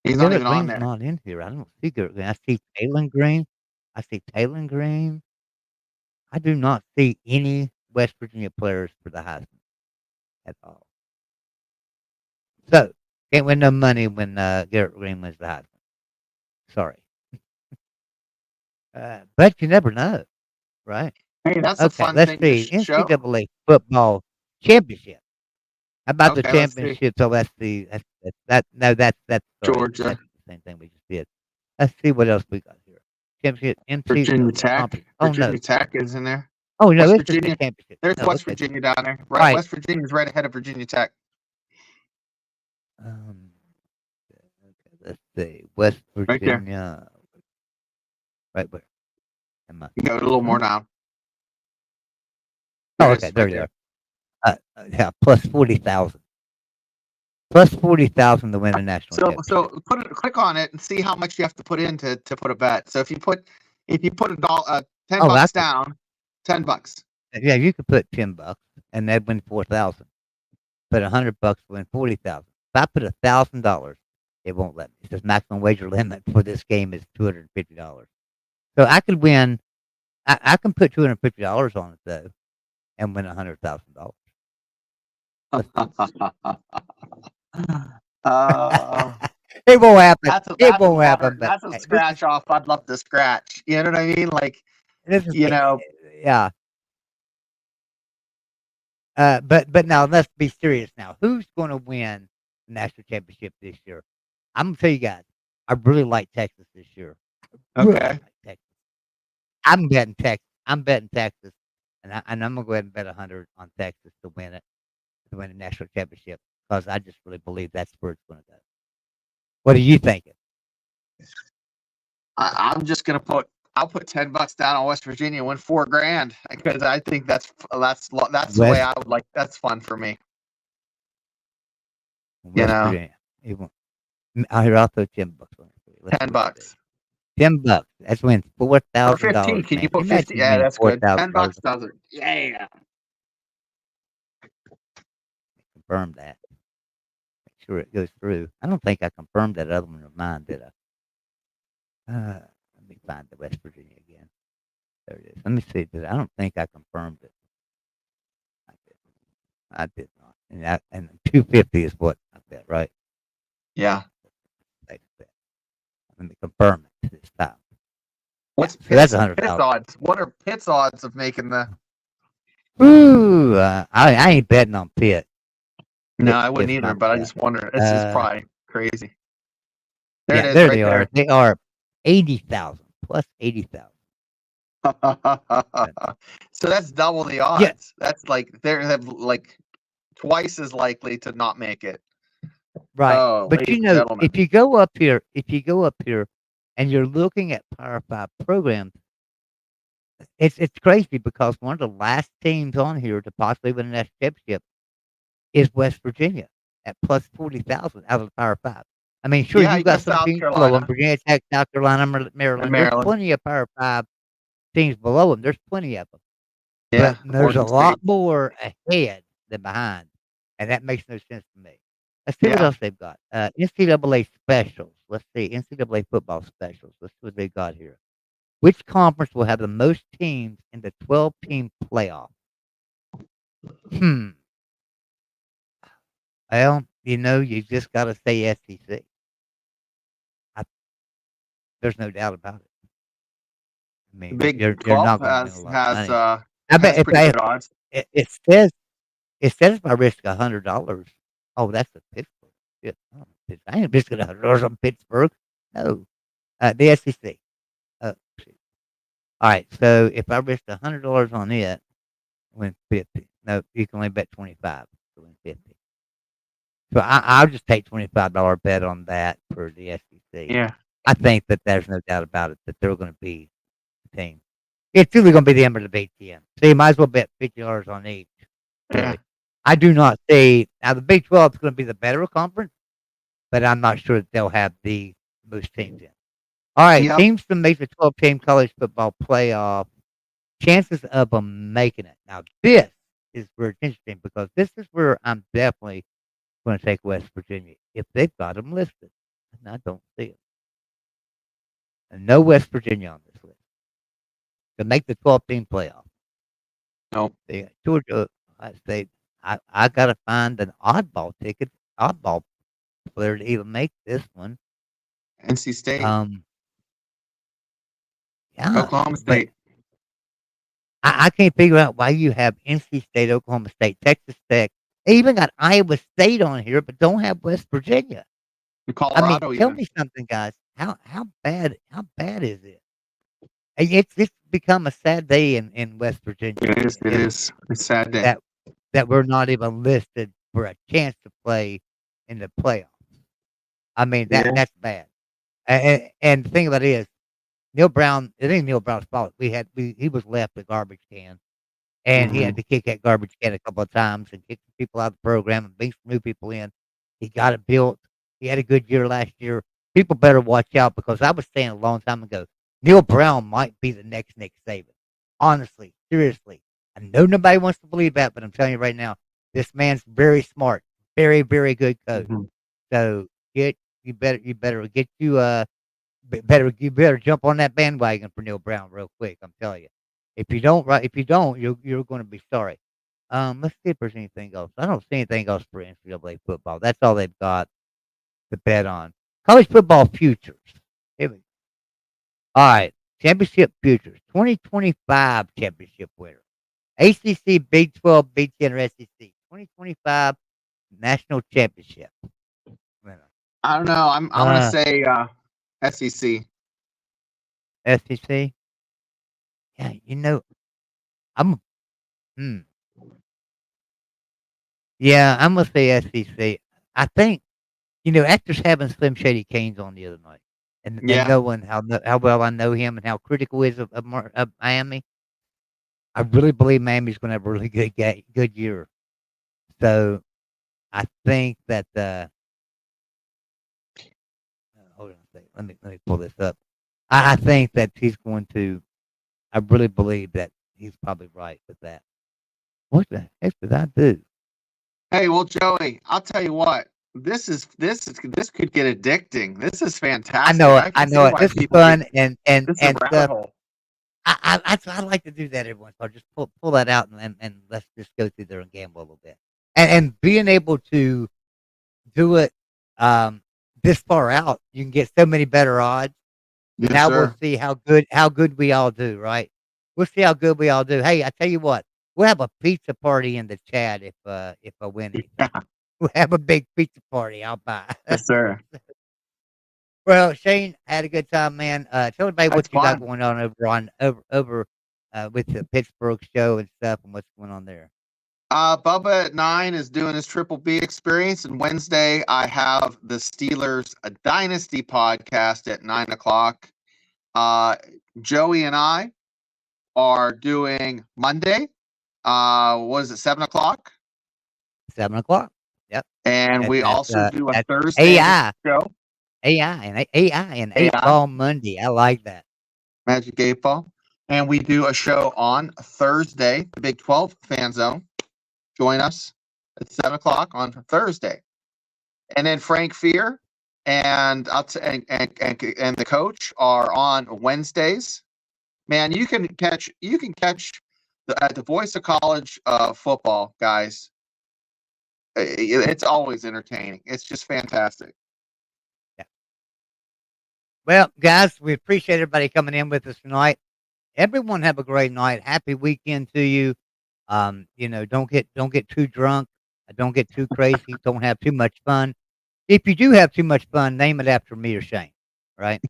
He's not even on there. Not in here. I don't see Garrett Green. I see Taylor Green. I do not see any West Virginia players for the Heisman at all. So, can't win no money when Garrett Green wins the Heisman. Sorry. But you never know, right? Hey, that's a fun let's thing see. to show. NCAA football championship. How about the Okay, let's see. championship? So that's that's Georgia. That's the same thing we just did. Let's see what else we got here. Championship, Virginia Tech. conference. Oh, no. Virginia Tech is in there. Oh, no, West it's just the Virginia. championship. There's No, West okay. Virginia down there. Right. Right. West Virginia's right ahead of Virginia Tech. Okay, let's see. West Right there. Virginia. Right where? Am I? You go a little more down. Oh, There it okay, is, there right you are. Yeah, plus 40,000. Plus 40,000 to win a national So championship. click on it and see how much you have to put in to put a bet. So if you put $10 Oh, bucks down, $10. Yeah, you could put $10 and they'd win 4,000. Put $100 to win 40,000. If I put $1,000, it won't let me. It says maximum wager limit for this game is $250. So I could win. I can put $250 on it though, and win $100,000. It won't happen. It won't happen. That's a scratch off. I'd love to scratch. You know what I mean? Like, yeah. But now let's be serious. Now, who's going to win the national championship this year? I'm gonna tell you guys. I really like Texas this year. Okay. Texas. I'm betting Texas, and I'm gonna go ahead and bet 100 on Texas to win it, to win the national championship, because I just really believe that's where it's going to go. What are you thinking? I'm just gonna I'll put $10 down on West Virginia, win $4,000 because I think that's the way I would like. That's fun for me. West Virginia. I'll throw $10 on it. $10. $10. That's win $4,000. Or 15. Can you put 50? Yeah, that's good. $10 does it. Yeah. Confirm that. Make sure it goes through. I don't think I confirmed that other one of mine, did I? Let me find the West Virginia again. There it is. Let me see. I don't think I confirmed it. I did not. And 250 is what I bet, right? Yeah. Let me confirm it this time. What's so that's $100,000 odds? What are Pitt's odds of making the? Ooh, I ain't betting on Pitt. No, I wouldn't either. But I just wonder. This is probably crazy. There it is. There right they there. are. They are 80,000 plus 80,000. So that's double the odds. Yeah. That's like they're like twice as likely to not make it. Right. Oh, but if you go up here and you're looking at Power 5 programs, it's crazy because one of the last teams on here to possibly win a national championship is West Virginia at plus 40,000 out of the Power 5. I mean, sure, you've got some teams below them, Virginia Tech, South Carolina, Maryland. There's plenty of Power 5 teams below them. There's plenty of them. Yeah, but there's a lot more ahead than behind, and that makes no sense to me. Let's see what else they've got. NCAA specials. Let's see. NCAA football specials. Let's see what they've got here. Which conference will have the most teams in the 12-team playoff? Well, you just got to say SEC. There's no doubt about it. I The mean, Big you're 12 not going to win a lot of has money. I bet has if pretty good odds. it says if I risk $100, oh, that's a Pittsburgh. Shit, I ain't risking $100 on Pittsburgh. No, the SEC. Shit. All right, so if I risk $100 on it, win 50. No, you can only bet 25 to win 50. So I'll just take $25 bet on that for the SEC. Yeah. I think that there's no doubt about it that they're going to be the team. It's really going to be the end of the Big Ten. So you might as well bet $50 on each. Really. Yeah. I do not see now the Big 12 is going to be the better conference, but I'm not sure that they'll have the most teams in. All right, Yep. teams to make the 12-team college football playoff. Chances of them making it. Now this is where it's interesting because this is where I'm definitely going to take West Virginia if they've got them listed, and I don't see it. And no West Virginia on this list to make the 12-team playoff. Nope. They got Georgia, Ohio State. I got to find an oddball player to even make this one. NC State. Yeah, Oklahoma State. I can't figure out why you have NC State, Oklahoma State, Texas Tech. They even got Iowa State on here, but don't have West Virginia. Colorado. Tell me something, guys. How bad is it? It's become a sad day in West Virginia. It is. It is. It's a sad day. That we're not even listed for a chance to play in the playoffs. I mean, that's bad. And the thing about it is, Neil Brown, it ain't Neil Brown's fault. He was left a garbage can, and he had to kick that garbage can a couple of times and kick some people out of the program and bring some new people in. He got it built. He had a good year last year. People better watch out because I was saying a long time ago, Neil Brown might be the next Nick Saban. Honestly, seriously. I know nobody wants to believe that, but I'm telling you right now, this man's very smart, very, very good coach. So you better jump on that bandwagon for Neil Brown real quick. I'm telling you. If you don't, you're going to be sorry. Let's see if there's anything else. I don't see anything else for NCAA football. That's all they've got to bet on. College football futures. Here we go. All right, championship futures. 2025 championship winner. ACC, Big 12, Big 10, or SEC. 2025 national championship winner. I don't know. I'm gonna say SEC. SEC. Yeah, I'm. Yeah, I'm gonna say SEC. I think after having Slim Shady Canes on the other night, and knowing how well I know him and how critical he is of Miami, I really believe Miami's going to have a really good year. So I think that hold on a second. Let me pull this up. I think that he's going to. I really believe that he's probably right with that. What the heck did I do? Hey, well, Joey, I'll tell you what. This could get addicting. This is fantastic. I know it. This is fun and this is a rabbit hole. I like to do that every once in a while. Just pull that out and let's just go through there and gamble a little bit. And being able to do it this far out, you can get so many better odds. Yes, now sir. We'll see how good we all do, right? We'll see how good we all do. Hey, I tell you what, we'll have a pizza party in the chat if I win it. Yeah. We'll have a big pizza party. I'll buy. Yes, sir. Well, Shane, I had a good time, man. Tell everybody what you got going on over with the Pittsburgh show and stuff, and what's going on there. Bubba at 9 is doing his Triple B experience, and Wednesday I have the Steelers Dynasty podcast at 9 o'clock. Joey and I are doing Monday. What is it, 7 o'clock? 7 o'clock. Yep. And we also do a Thursday show. AI and 8-Ball Monday. I like that. Magic 8-Ball. And we do a show on Thursday, the Big 12 Fan Zone. Join us at 7 o'clock on Thursday. And then Frank Fear and the coach are on Wednesdays. Man, you can catch the Voice of College football, guys. it's always entertaining. It's just fantastic. Yeah. Well, guys, we appreciate everybody coming in with us tonight. Everyone have a great night. Happy weekend to you. Don't get too drunk. Don't get too crazy. Don't have too much fun. If you do have too much fun, name it after me or Shane. Right?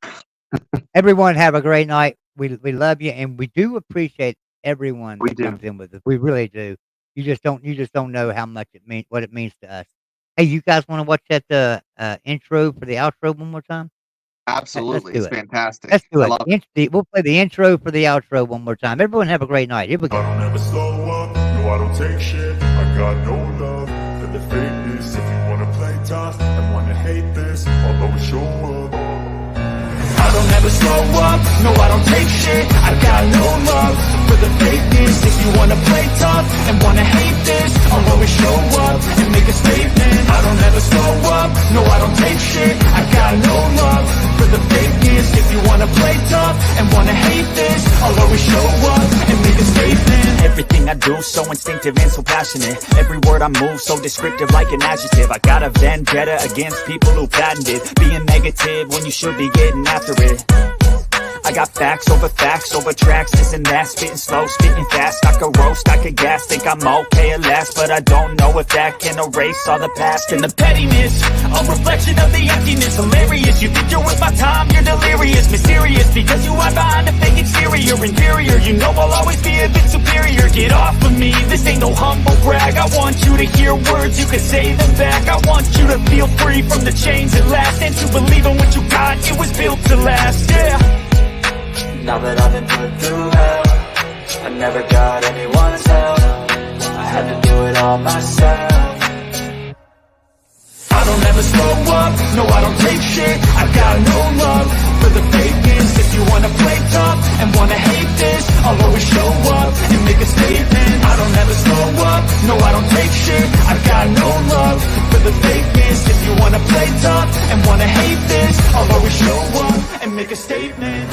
Everyone have a great night. We love you, and we do appreciate everyone that comes in with us. We really do. You just don't know how much what it means to us. Hey, you guys want to watch that intro for the outro one more time? Absolutely, it's fantastic. Let's do it. We'll play the intro for the outro one more time. Everyone have a great night. Here we go. I don't ever slow up, no, I don't take shit. I got no love for the fakeness. If you wanna play tough and wanna hate this, I'll always show up. I don't ever slow up, no I don't take shit. I got no love for the fakeness. If you wanna play tough and wanna hate this, I'll always show up and make a statement. I don't ever slow up, no I don't take shit. I got no love for the fakeness. If you wanna play tough and wanna hate this, I'll always show up and make a statement. Everything I do so instinctive and so passionate. Every word I move so descriptive like an adjective. I got a vendetta against people who patented being negative when you should be getting after it. I got facts over tracks, this and that, spitting slow, spitting fast. I could roast, I could gas, think I'm okay at last, but I don't know if that can erase all the past. And the pettiness, a reflection of the emptiness. Hilarious, you think you're worth my time, you're delirious. Mysterious, because you are behind a fake exterior. Inferior, you know I'll always be a bit superior. Get off of me, this ain't no humble brag. I want you to hear words, you can say them back. I want you to feel free from the chains at last, and to believe in what you got, it was built to last, yeah. Now that I've been put through hell, I never got anyone's help. I had to do it all myself. I don't ever slow up, no I don't take shit. I got no love for the fakeness. If you wanna play tough and wanna hate this, I'll always show up and make a statement. I don't ever slow up, no I don't take shit. I got no love for the fakeness. If you wanna play tough and wanna hate this, I'll always show up and make a statement.